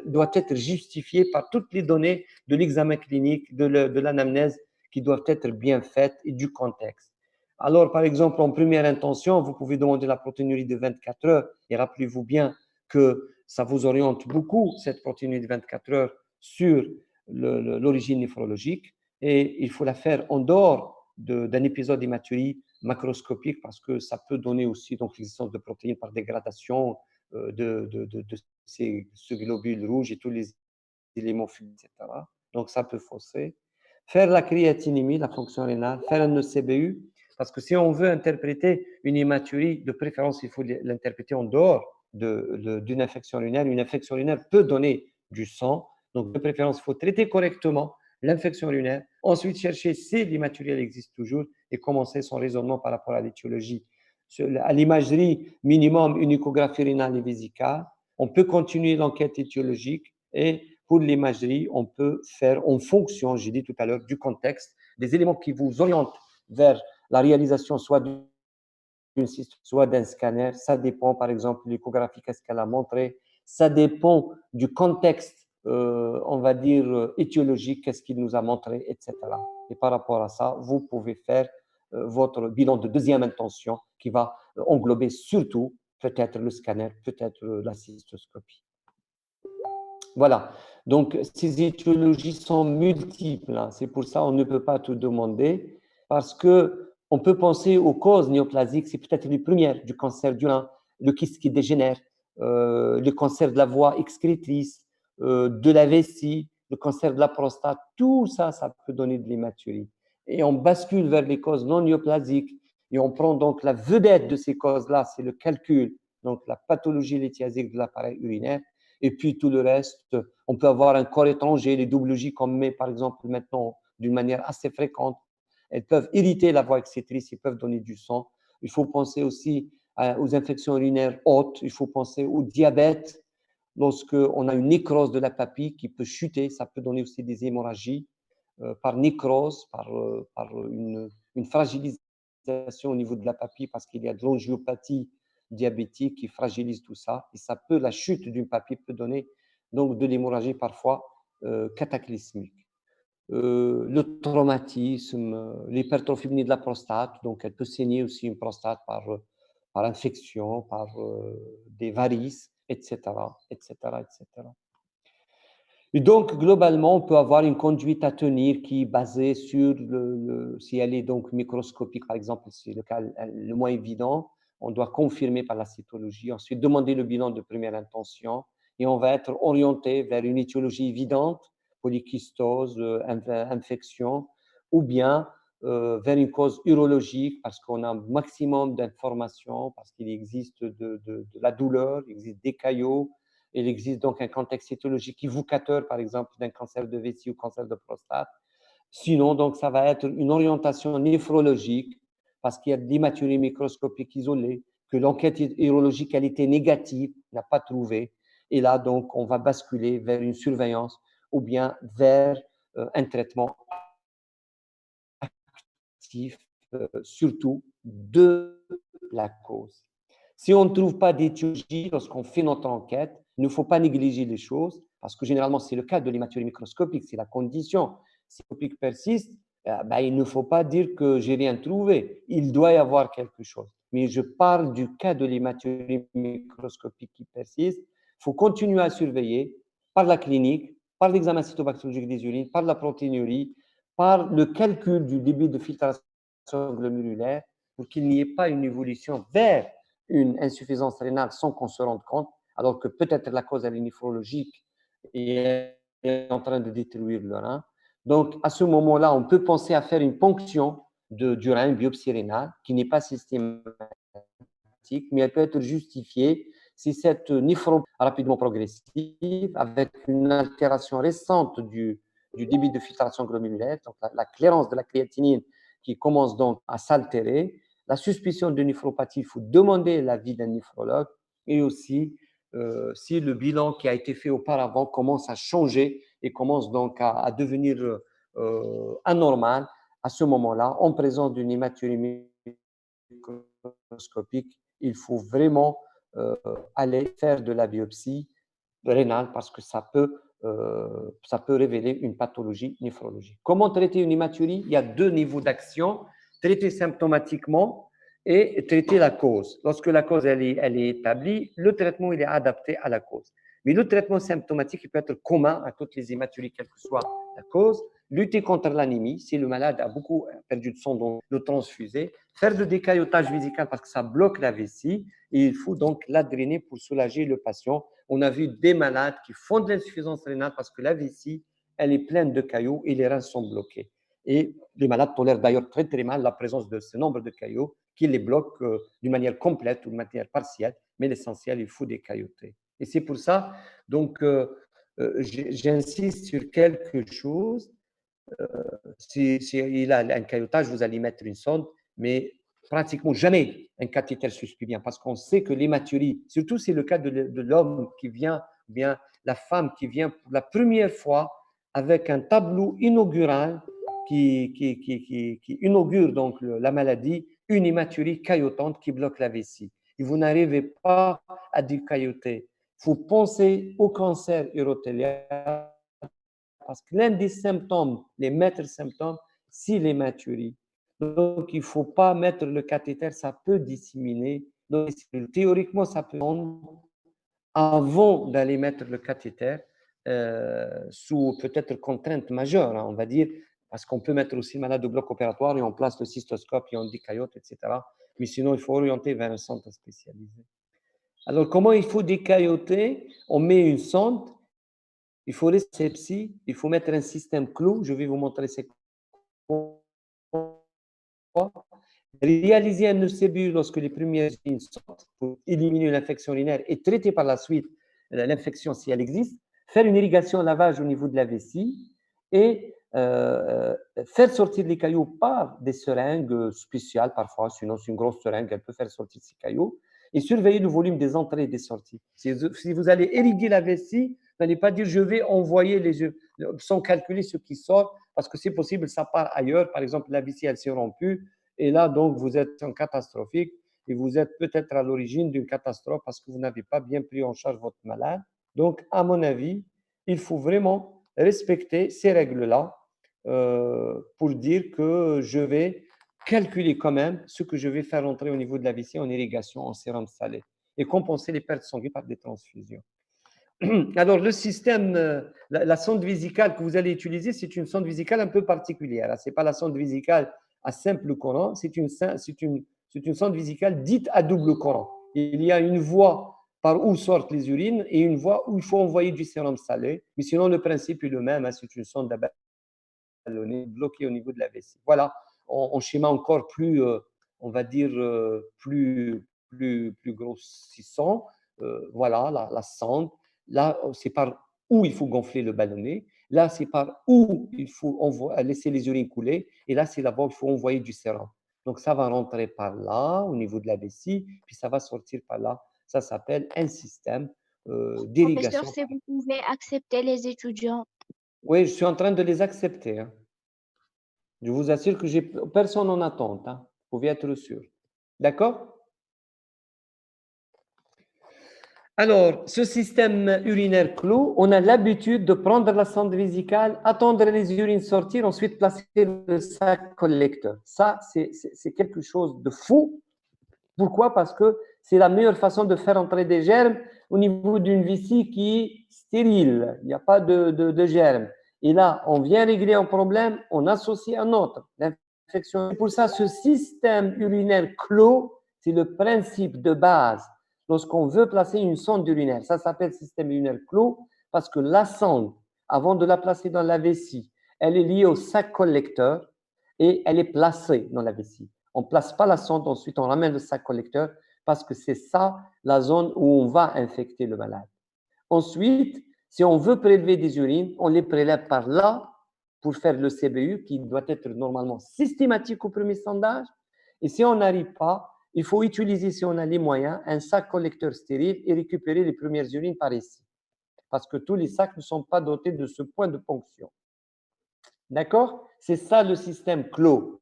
doit être justifié par toutes les données de l'examen clinique, de l'anamnèse qui doivent être bien faites et du contexte. Alors, par exemple, en première intention, vous pouvez demander la protéinurie de 24 heures et rappelez-vous bien que ça vous oriente beaucoup, cette protéinurie de 24 heures, sur l'origine néphrologique et il faut la faire en dehors d'un épisode d'hématurie macroscopique parce que ça peut donner aussi l'existence de protéines par dégradation de ce globule rouge et tous les éléments fluides, etc. Donc, ça peut fausser. Faire la créatinémie, la fonction rénale, faire un ECBU, parce que si on veut interpréter une hématurie, de préférence, il faut l'interpréter en dehors d'une infection urinaire. Une infection urinaire peut donner du sang, donc de préférence, il faut traiter correctement l'infection urinaire, ensuite chercher si l'hématurie existe toujours et commencer son raisonnement par rapport à l'étiologie. À l'imagerie, minimum une échographie rénale et vésicale. On peut continuer l'enquête étiologique et pour l'imagerie, on peut faire en fonction, j'ai dit tout à l'heure, du contexte, des éléments qui vous orientent vers la réalisation soit d'une cyste, soit d'un scanner. Ça dépend, par exemple, de l'échographie, qu'est-ce qu'elle a montré. Ça dépend du contexte, on va dire, étiologique, qu'est-ce qu'il nous a montré, etc. Et par rapport à ça, vous pouvez faire votre bilan de deuxième intention qui va englober surtout peut-être le scanner, peut-être la cystoscopie. Voilà, donc ces étiologies sont multiples, hein. C'est pour ça qu'on ne peut pas tout demander, parce qu'on peut penser aux causes néoplasiques, c'est peut-être les premières du cancer du rein, le kyste qui dégénère, le cancer de la voie excrétrice, de la vessie, le cancer de la prostate, tout ça, ça peut donner de l'hématurie. Et on bascule vers les causes non néoplasiques et on prend donc la vedette de ces causes-là, c'est le calcul, donc la pathologie lithiasique de l'appareil urinaire. Et puis tout le reste, on peut avoir un corps étranger, les WJ qu'on met par exemple maintenant d'une manière assez fréquente. Elles peuvent irriter la voie excrétrice, ils peuvent donner du sang. Il faut penser aussi aux infections urinaires hautes, il faut penser au diabète. Lorsqu'on a une nécrose de la papille qui peut chuter, ça peut donner aussi des hémorragies par nécrose, par une fragilisation au niveau de la papille parce qu'il y a de l'angiopathie diabétique qui fragilise tout ça. Et ça peut, la chute d'une papille peut donner donc de l'hémorragie parfois cataclysmique. Le traumatisme, l'hypertrophie de la prostate, donc elle peut saigner aussi une prostate par infection, par des varices, etc., etc., etc. Et donc, globalement, on peut avoir une conduite à tenir qui est basée sur, si elle est donc microscopique, par exemple, c'est le cas le moins évident, on doit confirmer par la cytologie, ensuite demander le bilan de première intention, et on va être orienté vers une étiologie évidente, polykystose, infection, ou bien vers une cause urologique, parce qu'on a un maximum d'informations, parce qu'il existe de la douleur, il existe des caillots, il existe donc un contexte cytologique évocateur, par exemple, d'un cancer de vessie ou cancer de prostate. Sinon, donc, ça va être une orientation néphrologique parce qu'il y a de l'hématurie microscopique isolée, que l'enquête urologique elle était négative, n'a pas trouvé. Et là, donc, on va basculer vers une surveillance ou bien vers un traitement actif, surtout de la cause. Si on ne trouve pas d'étiologie lorsqu'on fait notre enquête, il ne faut pas négliger les choses, parce que généralement, c'est le cas de l'hématurie microscopique, c'est la condition. Si l'hématurie persiste, il ne faut pas dire que j'ai rien trouvé. Il doit y avoir quelque chose. Mais je parle du cas de l'hématurie microscopique qui persiste. Il faut continuer à surveiller par la clinique, par l'examen cytobactériologique des urines, par la protéinurie, par le calcul du débit de filtration glomérulaire, pour qu'il n'y ait pas une évolution vers une insuffisance rénale sans qu'on se rende compte, alors que peut-être la cause elle est néphrologique et est en train de détruire le rein. Donc, à ce moment-là, on peut penser à faire une ponction du rein, une biopsie rénale, qui n'est pas systématique, mais elle peut être justifiée si cette néphropathie rapidement progressive, avec une altération récente du débit de filtration glomérulaire, donc la clairance de la créatinine qui commence donc à s'altérer, la suspicion de néphropathie, il faut demander l'avis d'un néphrologue, et aussi si le bilan qui a été fait auparavant commence à changer et commence donc à devenir anormal, à ce moment-là, en présence d'une hématurie microscopique, il faut vraiment aller faire de la biopsie rénale parce que ça peut révéler une pathologie néphrologique. Comment traiter une hématurie? Il y a deux niveaux d'action, traiter symptomatiquement et traiter la cause. Lorsque la cause elle est établie, le traitement il est adapté à la cause. Mais le traitement symptomatique il peut être commun à toutes les hématuries, quelle que soit la cause. Lutter contre l'anémie, si le malade a beaucoup perdu de sang, donc le transfuser. Faire de décaillotage vésical parce que ça bloque la vessie et il faut donc la drainer pour soulager le patient. On a vu des malades qui font de l'insuffisance rénale parce que la vessie, elle est pleine de caillots et les reins sont bloqués. Et les malades tolèrent d'ailleurs très très mal la présence de ce nombre de caillots qui les bloquent d'une manière complète ou d'une manière partielle, mais l'essentiel, il faut décailloter. Et c'est pour ça, donc, j'insiste sur quelque chose. Si il a un caillotage, vous allez mettre une sonde, mais pratiquement jamais un cathéter suspend bien, parce qu'on sait que l'hématurie, surtout c'est le cas de l'homme qui vient, bien la femme qui vient pour la première fois avec un tableau inaugural qui inaugure donc la maladie, une hématurie caillotante qui bloque la vessie. Et vous n'arrivez pas à décailloter. Il faut penser au cancer urotélien parce que l'un des symptômes, les maîtres symptômes, c'est l'hématurie. Donc, il ne faut pas mettre le cathéter, ça peut disséminer dans les cellules. Théoriquement, ça peut prendre avant d'aller mettre le cathéter sous peut-être contrainte majeure, hein, on va dire, parce qu'on peut mettre aussi le malade au bloc opératoire et on place le cystoscope et on décaillote, etc. Mais sinon, il faut orienter vers un centre spécialisé. Alors, comment il faut décailloter? On met une sonde, il faut l'asepsie, il faut mettre un système clou. Je vais vous montrer c'est quoi. Réaliser un ECBU lorsque les premières urines sortent pour éliminer l'infection urinaire et traiter par la suite l'infection si elle existe. Faire une irrigation lavage au niveau de la vessie et faire sortir les cailloux par des seringues spéciales parfois, sinon c'est une grosse seringue, elle peut faire sortir ces cailloux, et surveiller le volume des entrées et des sorties. Si vous allez irriguer la vessie, n'allez pas dire je vais envoyer les œufs, sans calculer ce qui sort, parce que c'est possible, ça part ailleurs. Par exemple, la vessie, elle s'est rompue, et là, donc, vous êtes en catastrophique, et vous êtes peut-être à l'origine d'une catastrophe parce que vous n'avez pas bien pris en charge votre malade. Donc, à mon avis, il faut vraiment respecter ces règles-là pour dire que je vais calculer quand même ce que je vais faire entrer au niveau de la vessie en irrigation, en sérum salé, et compenser les pertes sanguines par des transfusions. Alors, le système, la sonde vésicale que vous allez utiliser, c'est une sonde vésicale un peu particulière. Ce n'est pas la sonde vésicale à simple courant, c'est une sonde vésicale dite à double courant. Il y a une voie par où sortent les urines et une voie où il faut envoyer du sérum salé. Mais sinon, le principe est le même, hein, c'est une sonde ballonnée bloquée au niveau de la vessie. Voilà, en schéma encore plus, on va dire, plus grossissant. Voilà, la sonde. Là, c'est par où il faut gonfler le ballonnet. Là, c'est par où il faut laisser les urines couler. Et là, c'est là-bas où il faut envoyer du sérum. Donc, ça va rentrer par là, au niveau de la vessie, puis ça va sortir par là. Ça s'appelle un système d'irrigation. Professeur, si vous pouvez accepter les étudiants. Oui, je suis en train de les accepter. Hein. Je vous assure que j'ai personne en attente. Hein. Vous pouvez être sûr. D'accord? Alors, ce système urinaire clos, on a l'habitude de prendre la sonde vésicale, attendre les urines sortir, ensuite placer le sac collecteur. Ça, c'est quelque chose de fou. Pourquoi? Parce que c'est la meilleure façon de faire entrer des germes au niveau d'une vessie qui est stérile. Il n'y a pas de germes. Et là, on vient régler un problème, on associe un autre, l'infection. Pour ça, ce système urinaire clos, c'est le principe de base. Lorsqu'on veut placer une sonde urinaire, ça s'appelle système urinaire clos parce que la sonde, avant de la placer dans la vessie, elle est liée au sac collecteur et elle est placée dans la vessie. On ne place pas la sonde, ensuite on ramène le sac collecteur parce que c'est ça la zone où on va infecter le malade. Ensuite, si on veut prélever des urines, on les prélève par là pour faire le CBU qui doit être normalement systématique au premier sondage. Et si on n'arrive pas, il faut utiliser, si on a les moyens, un sac collecteur stérile et récupérer les premières urines par ici. Parce que tous les sacs ne sont pas dotés de ce point de ponction. D'accord? C'est ça le système clos.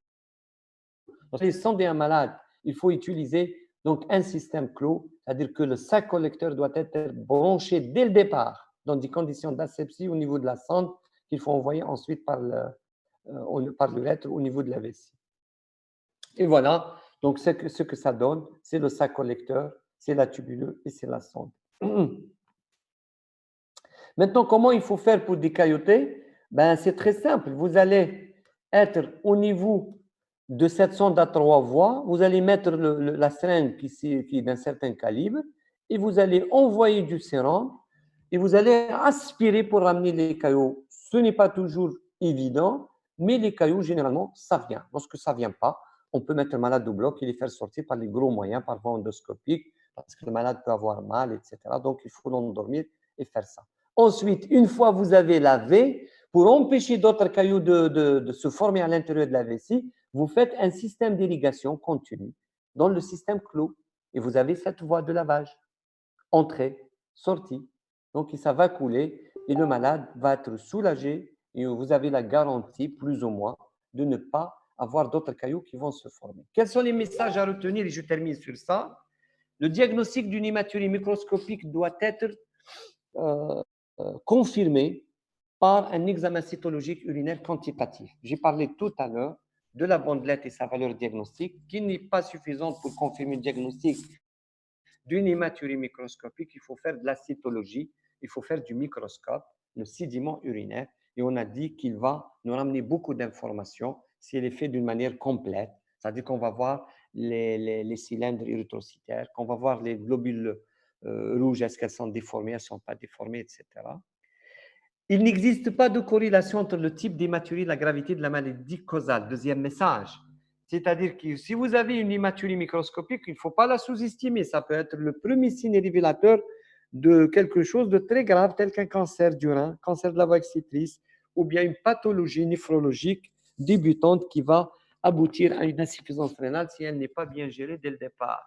Lorsqu'il sonder un malade, il faut utiliser donc un système clos, c'est-à-dire que le sac collecteur doit être branché dès le départ dans des conditions d'asepsie au niveau de la sonde qu'il faut envoyer ensuite par l'urètre au niveau de la vessie. Et voilà, donc ce que ça donne, c'est le sac collecteur, c'est la tubuleuse et c'est la sonde. Maintenant, comment il faut faire pour décailloter? Ben, c'est très simple. Vous allez être au niveau de cette sonde à 3 voies, vous allez mettre la seringue qui est d'un certain calibre et vous allez envoyer du sérum et vous allez aspirer pour ramener les cailloux. Ce n'est pas toujours évident, mais les cailloux, généralement, ça vient. Lorsque ça ne vient pas, on peut mettre le malade au bloc et les faire sortir par les gros moyens, par voie endoscopique, parce que le malade peut avoir mal, etc. Donc, il faut l'endormir et faire ça. Ensuite, une fois vous avez lavé, pour empêcher d'autres cailloux de se former à l'intérieur de la vessie, vous faites un système d'irrigation continue dans le système clos et vous avez cette voie de lavage. Entrée, sortie. Donc, ça va couler et le malade va être soulagé et vous avez la garantie, plus ou moins, de ne pas avoir d'autres cailloux qui vont se former. Quels sont les messages à retenir? Et je termine sur ça. Le diagnostic d'une hématurie microscopique doit être confirmé par un examen cytologique urinaire quantitatif. J'ai parlé tout à l'heure de la bandelette et sa valeur diagnostique, qui n'est pas suffisante pour confirmer le diagnostic d'une hématurie microscopique, il faut faire de la cytologie, il faut faire du microscope, le sédiment urinaire, et on a dit qu'il va nous ramener beaucoup d'informations s'il est fait d'une manière complète, c'est-à-dire qu'on va voir les cylindres érythrocytaires, qu'on va voir les globules rouges, est-ce qu'elles sont déformées, elles ne sont pas déformées, etc. Il n'existe pas de corrélation entre le type d'hématurie et la gravité de la maladie causale. Deuxième message. C'est-à-dire que si vous avez une hématurie microscopique, il ne faut pas la sous-estimer. Ça peut être le premier signe révélateur de quelque chose de très grave, tel qu'un cancer du rein, cancer de la voie excrétrice, ou bien une pathologie néphrologique débutante qui va aboutir à une insuffisance rénale si elle n'est pas bien gérée dès le départ.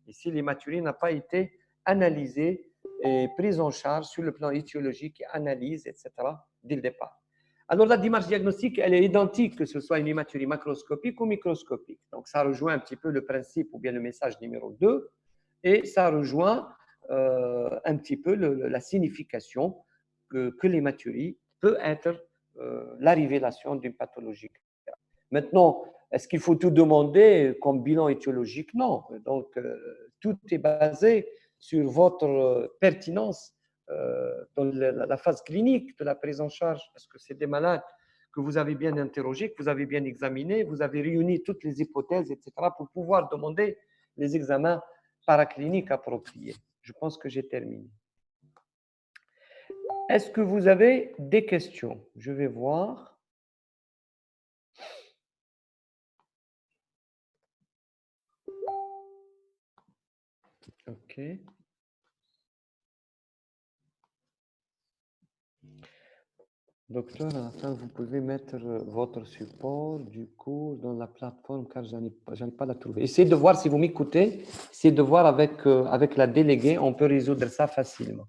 Et si l'hématurie n'a pas été analysée et prise en charge sur le plan étiologique, analyse, etc., dès le départ. Alors, la démarche diagnostique, elle est identique, que ce soit une hématurie macroscopique ou microscopique. Donc, ça rejoint un petit peu le principe ou bien le message numéro 2, et ça rejoint un petit peu la signification que l'hématurie peut être la révélation d'une pathologie. Maintenant, est-ce qu'il faut tout demander comme bilan étiologique? Non. Donc, tout est basé sur votre pertinence dans la phase clinique de la prise en charge. Est-ce que c'est des malades que vous avez bien interrogés, que vous avez bien examinés, vous avez réuni toutes les hypothèses, etc., pour pouvoir demander les examens paracliniques appropriés. Je pense que j'ai terminé. Est-ce que vous avez des questions? Je vais voir. OK. Docteur, à la fin, vous pouvez mettre votre support du cours dans la plateforme car je n'ai pas la trouver. Essayez de voir si vous m'écoutez. Essayez de voir avec la déléguée, on peut résoudre ça facilement.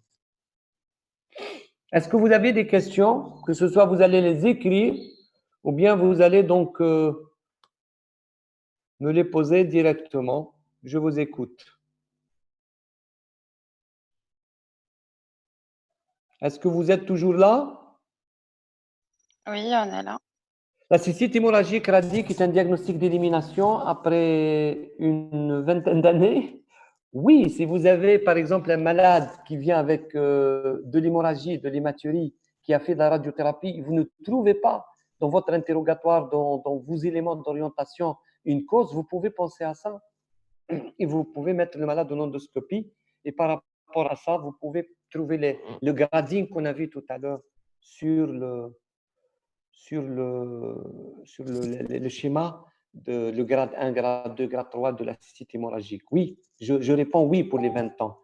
Est-ce que vous avez des questions? Que ce soit vous allez les écrire ou bien vous allez donc me les poser directement. Je vous écoute. Est-ce que vous êtes toujours là? Oui, on est là. La cystite hémorragique radique est un diagnostic d'élimination après une vingtaine d'années. Oui, si vous avez par exemple un malade qui vient avec de l'hémorragie, de l'hématurie, qui a fait de la radiothérapie, vous ne trouvez pas dans votre interrogatoire, dans vos éléments d'orientation, une cause, vous pouvez penser à ça. Et vous pouvez mettre le malade en endoscopie. Et par rapport à ça, vous pouvez trouver le grading qu'on a vu tout à l'heure sur le schéma de le grade 1, grade 2, grade 3 de la cystite hémorragique. Oui, je réponds oui pour les 20 ans.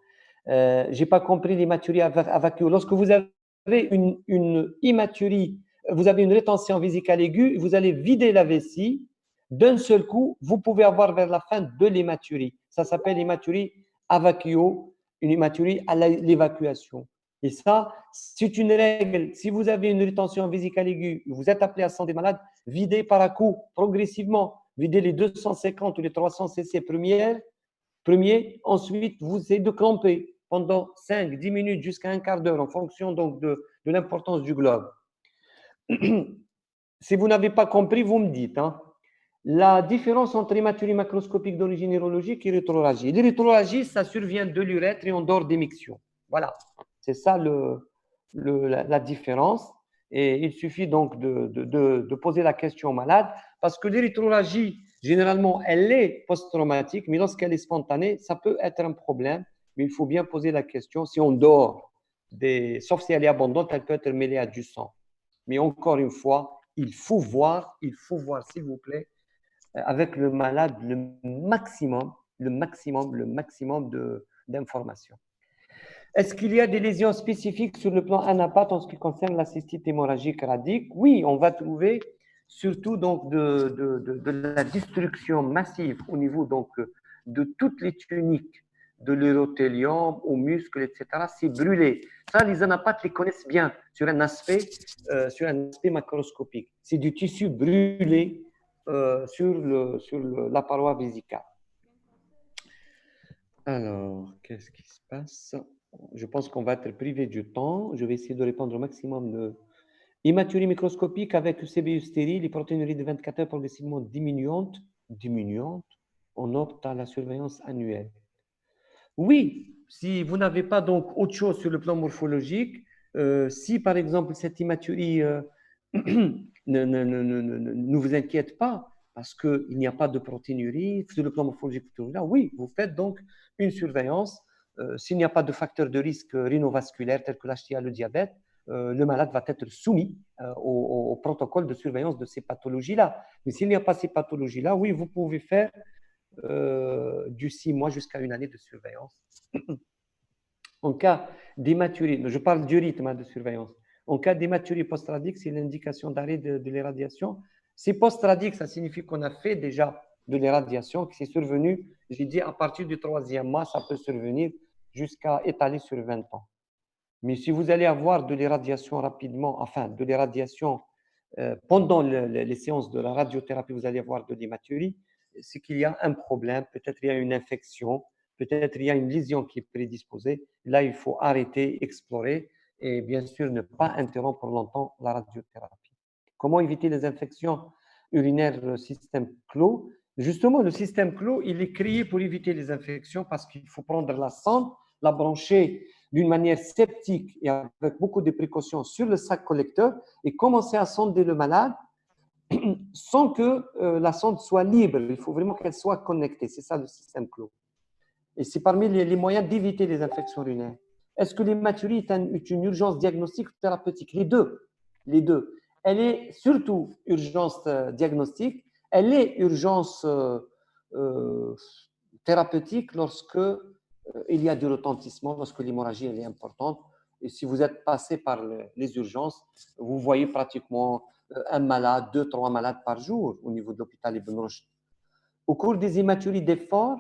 Je n'ai pas compris l'hématurie à vacuum. Lorsque vous avez une hématurie, vous avez une rétention vésicale aiguë, vous allez vider la vessie, d'un seul coup, vous pouvez avoir vers la fin de l'hématurie. Ça s'appelle hématurie à vacuum, une hématurie à l'évacuation. Et ça, c'est une règle. Si vous avez une rétention vésicale aiguë, vous êtes appelé à sang des malades, videz par à coup, progressivement. Videz les 250 ou les 300 cc premier. Ensuite, vous essayez de clamper pendant 5, 10 minutes jusqu'à un quart d'heure en fonction donc de l'importance du globe. Si vous n'avez pas compris, vous me dites. Hein. La différence entre hématurie macroscopique d'origine urologique et rétroragie. L'érythroragie, ça survient de l'urètre et en dehors d'émiction. Voilà. C'est ça la différence. Et il suffit donc de poser la question au malade parce que l'érythroragie, généralement, elle est post-traumatique, mais lorsqu'elle est spontanée, ça peut être un problème. Mais il faut bien poser la question si on dort, sauf si elle est abondante, elle peut être mêlée à du sang. Mais encore une fois, il faut voir, s'il vous plaît, avec le malade le maximum d'informations. Est-ce qu'il y a des lésions spécifiques sur le plan anapathe en ce qui concerne la cystite hémorragique radique? Oui, on va trouver surtout donc de la destruction massive au niveau donc de toutes les tuniques, de l'urothélium, aux muscles, etc. C'est brûlé. Ça, les anapathes les connaissent bien sur un aspect macroscopique. C'est du tissu brûlé sur la paroi vésicale. Alors, qu'est-ce qui se passe? Je pense qu'on va être privé du temps. Je vais essayer de répondre au maximum de hématurie microscopique avec CBU stérile, les protéinuries de 24 heures progressivement diminuantes. On opte à la surveillance annuelle. Oui, si vous n'avez pas donc autre chose sur le plan morphologique, si par exemple cette hématurie ne vous inquiète pas parce qu'il n'y a pas de protéinurie sur le plan morphologique, là, oui, vous faites donc une surveillance. S'il n'y a pas de facteur de risque rénovasculaire tel que l'HTA, le diabète, le malade va être soumis au protocole de surveillance de ces pathologies-là. Mais s'il n'y a pas ces pathologies-là, oui, vous pouvez faire du 6 mois jusqu'à une année de surveillance. En cas d'hématurie, je parle du rythme de surveillance. En cas d'hématurie post-radique, c'est l'indication d'arrêt de l'irradiation. C'est post-radique, ça signifie qu'on a fait déjà de l'irradiation, qui s'est survenu, j'ai dit à partir du 3e mois, ça peut survenir jusqu'à étaler sur 20 ans. Mais si vous allez avoir de l'irradiation rapidement, enfin de l'irradiation pendant les séances de la radiothérapie, vous allez avoir de l'hématurie, c'est qu'il y a un problème, peut-être il y a une infection, peut-être il y a une lésion qui est prédisposée. Là, il faut arrêter, explorer et bien sûr ne pas interrompre longtemps la radiothérapie. Comment éviter les infections urinaires système clos? Justement, le système clos, il est créé pour éviter les infections parce qu'il faut prendre la sonde, la brancher d'une manière sceptique et avec beaucoup de précautions sur le sac collecteur et commencer à sonder le malade sans que la sonde soit libre. Il faut vraiment qu'elle soit connectée. C'est ça le système clos. Et c'est parmi les moyens d'éviter les infections urinaires. Est-ce que l'hématurie est une urgence diagnostique ou thérapeutique? Les deux. Les deux. Elle est surtout urgence diagnostique. Elle est urgence thérapeutique lorsque il y a du retentissement, lorsque l'hémorragie est importante. Et si vous êtes passé par les urgences, vous voyez pratiquement un malade, 2-3 malades par jour au niveau de l'hôpital Ibn Rushd. Au cours des hématuries d'effort,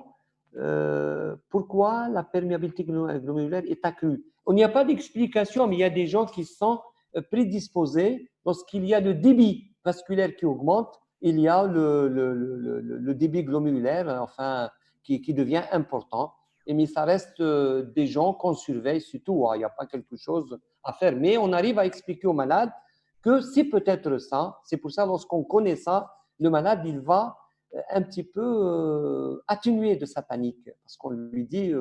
pourquoi la perméabilité glomérulaire est accrue? On n'y a pas d'explication, mais il y a des gens qui sont prédisposés. Lorsqu'il y a le débit vasculaire qui augmente, il y a le débit glomérulaire, enfin, qui devient important. Mais ça reste des gens qu'on surveille, surtout. Il n'y a pas quelque chose à faire. Mais on arrive à expliquer au malade que c'est peut-être ça. C'est pour ça, lorsqu'on connaît ça, le malade, il va un petit peu atténué de sa panique parce qu'on lui dit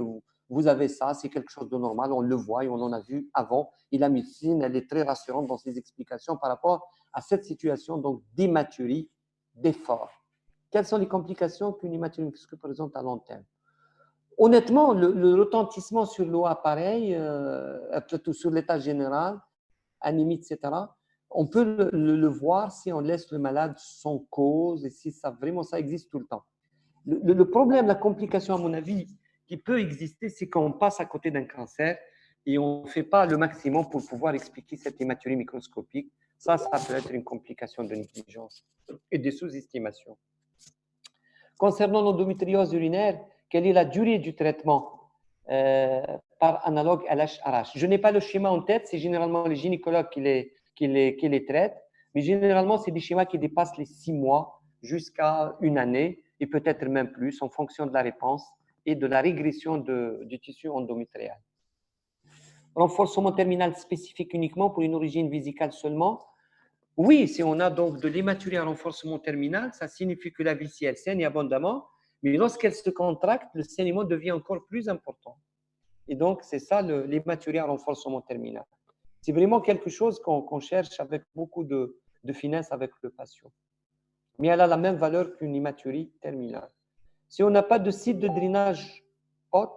vous avez ça, c'est quelque chose de normal, on le voit et on en a vu avant. Et la médecine, elle est très rassurante dans ses explications par rapport à cette situation donc d'hématurie d'effort. Quelles sont les complications qu'une hématurie présente à long terme? Honnêtement, le retentissement sur l'eau appareil, plutôt sur l'état général, anémie, etc., on peut le voir si on laisse le malade sans cause et si ça vraiment ça existe tout le temps. Le problème, la complication, à mon avis, qui peut exister, c'est qu'on passe à côté d'un cancer et on ne fait pas le maximum pour pouvoir expliquer cette hématurie microscopique. Ça peut être une complication de négligence et de sous-estimation. Concernant l'endométriose urinaire, quelle est la durée du traitement par analogue LH-RH? Je n'ai pas le schéma en tête, c'est généralement les gynécologues qui les traitent, mais généralement, c'est des schémas qui dépassent les 6 mois jusqu'à une année et peut-être même plus en fonction de la réponse et de la régression du tissu endométrial. Renforcement terminal spécifique uniquement pour une origine vésicale seulement? Oui, si on a donc de l'hématurie à renforcement terminal, ça signifie que la vessie, elle saigne abondamment, mais lorsqu'elle se contracte, le saignement devient encore plus important. Et donc, c'est ça l'hématurie à renforcement terminal. C'est vraiment quelque chose qu'on cherche avec beaucoup de finesse avec le patient. Mais elle a la même valeur qu'une hématurie terminale. Si on n'a pas de site de drainage haute,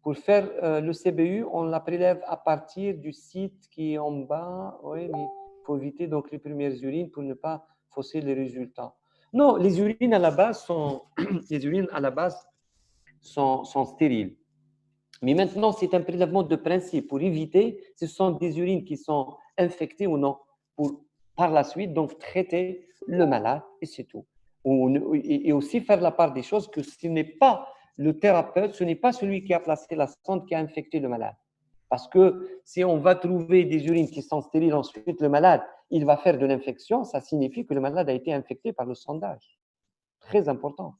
pour faire le CBU, on la prélève à partir du site qui est en bas. Oui, mais il faut éviter donc les premières urines pour ne pas fausser les résultats. Non, les urines à la base sont stériles. Mais maintenant, c'est un prélèvement de principe pour éviter, ce sont des urines qui sont infectées ou non, pour par la suite donc traiter le malade et c'est tout. Et aussi faire la part des choses que ce n'est pas le thérapeute, ce n'est pas celui qui a placé la sonde qui a infecté le malade. Parce que si on va trouver des urines qui sont stériles, ensuite le malade, il va faire de l'infection, ça signifie que le malade a été infecté par le sondage. Très important.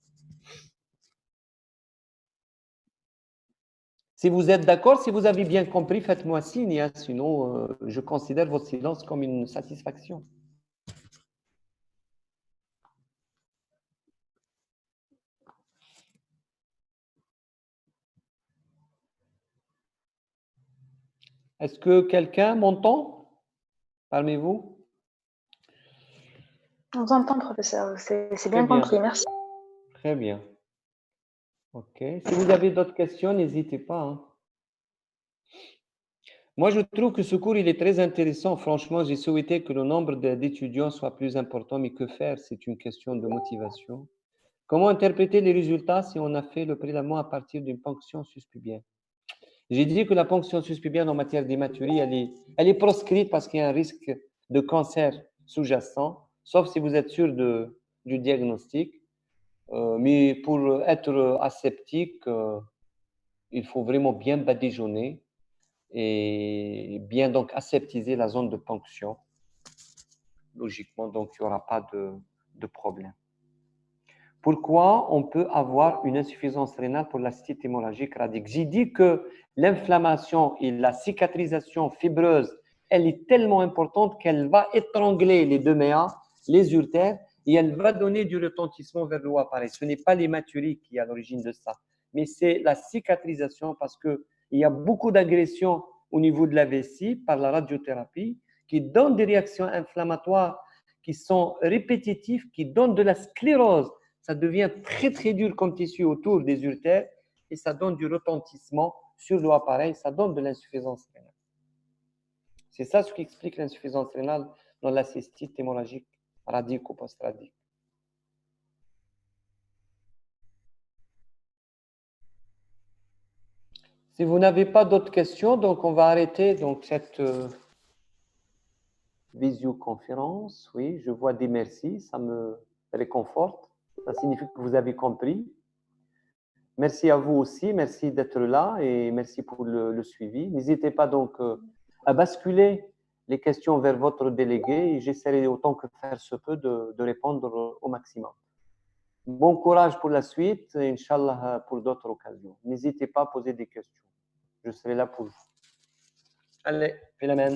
Si vous êtes d'accord, si vous avez bien compris, faites-moi signe, hein, sinon je considère votre silence comme une satisfaction. Est-ce que quelqu'un m'entend parmi vous? On vous entend, professeur. C'est bien Très bien. compris. Merci. Très bien. OK. Si vous avez d'autres questions, n'hésitez pas, hein. Moi, je trouve que ce cours, il est très intéressant. Franchement, j'ai souhaité que le nombre d'étudiants soit plus important, mais que faire? C'est une question de motivation. Comment interpréter les résultats si on a fait le prélèvement à partir d'une ponction sus-pubienne? J'ai dit que la ponction sus-pubienne en matière d'hématurie, elle est proscrite parce qu'il y a un risque de cancer sous-jacent, sauf si vous êtes sûr du diagnostic. Mais pour être aseptique, il faut vraiment bien badigeonner et bien donc aseptiser la zone de ponction. Logiquement, donc il n'y aura pas de problème. Pourquoi on peut avoir une insuffisance rénale pour la cystite hémorragique radique? J'ai dit que l'inflammation et la cicatrisation fibreuse, elle est tellement importante qu'elle va étrangler les deux méas, les urtères, et elle va donner du retentissement vers le haut appareil. Ce n'est pas l'hématurie qui est à l'origine de ça, mais c'est la cicatrisation parce qu'il y a beaucoup d'agressions au niveau de la vessie par la radiothérapie qui donne des réactions inflammatoires qui sont répétitives, qui donnent de la sclérose. Ça devient très, très dur comme tissu autour des urtères et ça donne du retentissement sur le haut appareil, ça donne de l'insuffisance rénale. C'est ça ce qui explique l'insuffisance rénale dans la cystite hémorragique radique ou post-radique. Si vous n'avez pas d'autres questions, donc on va arrêter donc cette visioconférence. Oui, je vois des merci, ça me réconforte. Ça signifie que vous avez compris. Merci à vous aussi, merci d'être là et merci pour le suivi. N'hésitez pas donc à basculer les questions vers votre délégué et j'essaierai autant que faire se peut de répondre au maximum. Bon courage pour la suite et Inch'Allah pour d'autres occasions. N'hésitez pas à poser des questions. Je serai là pour vous. Allez, fais la main.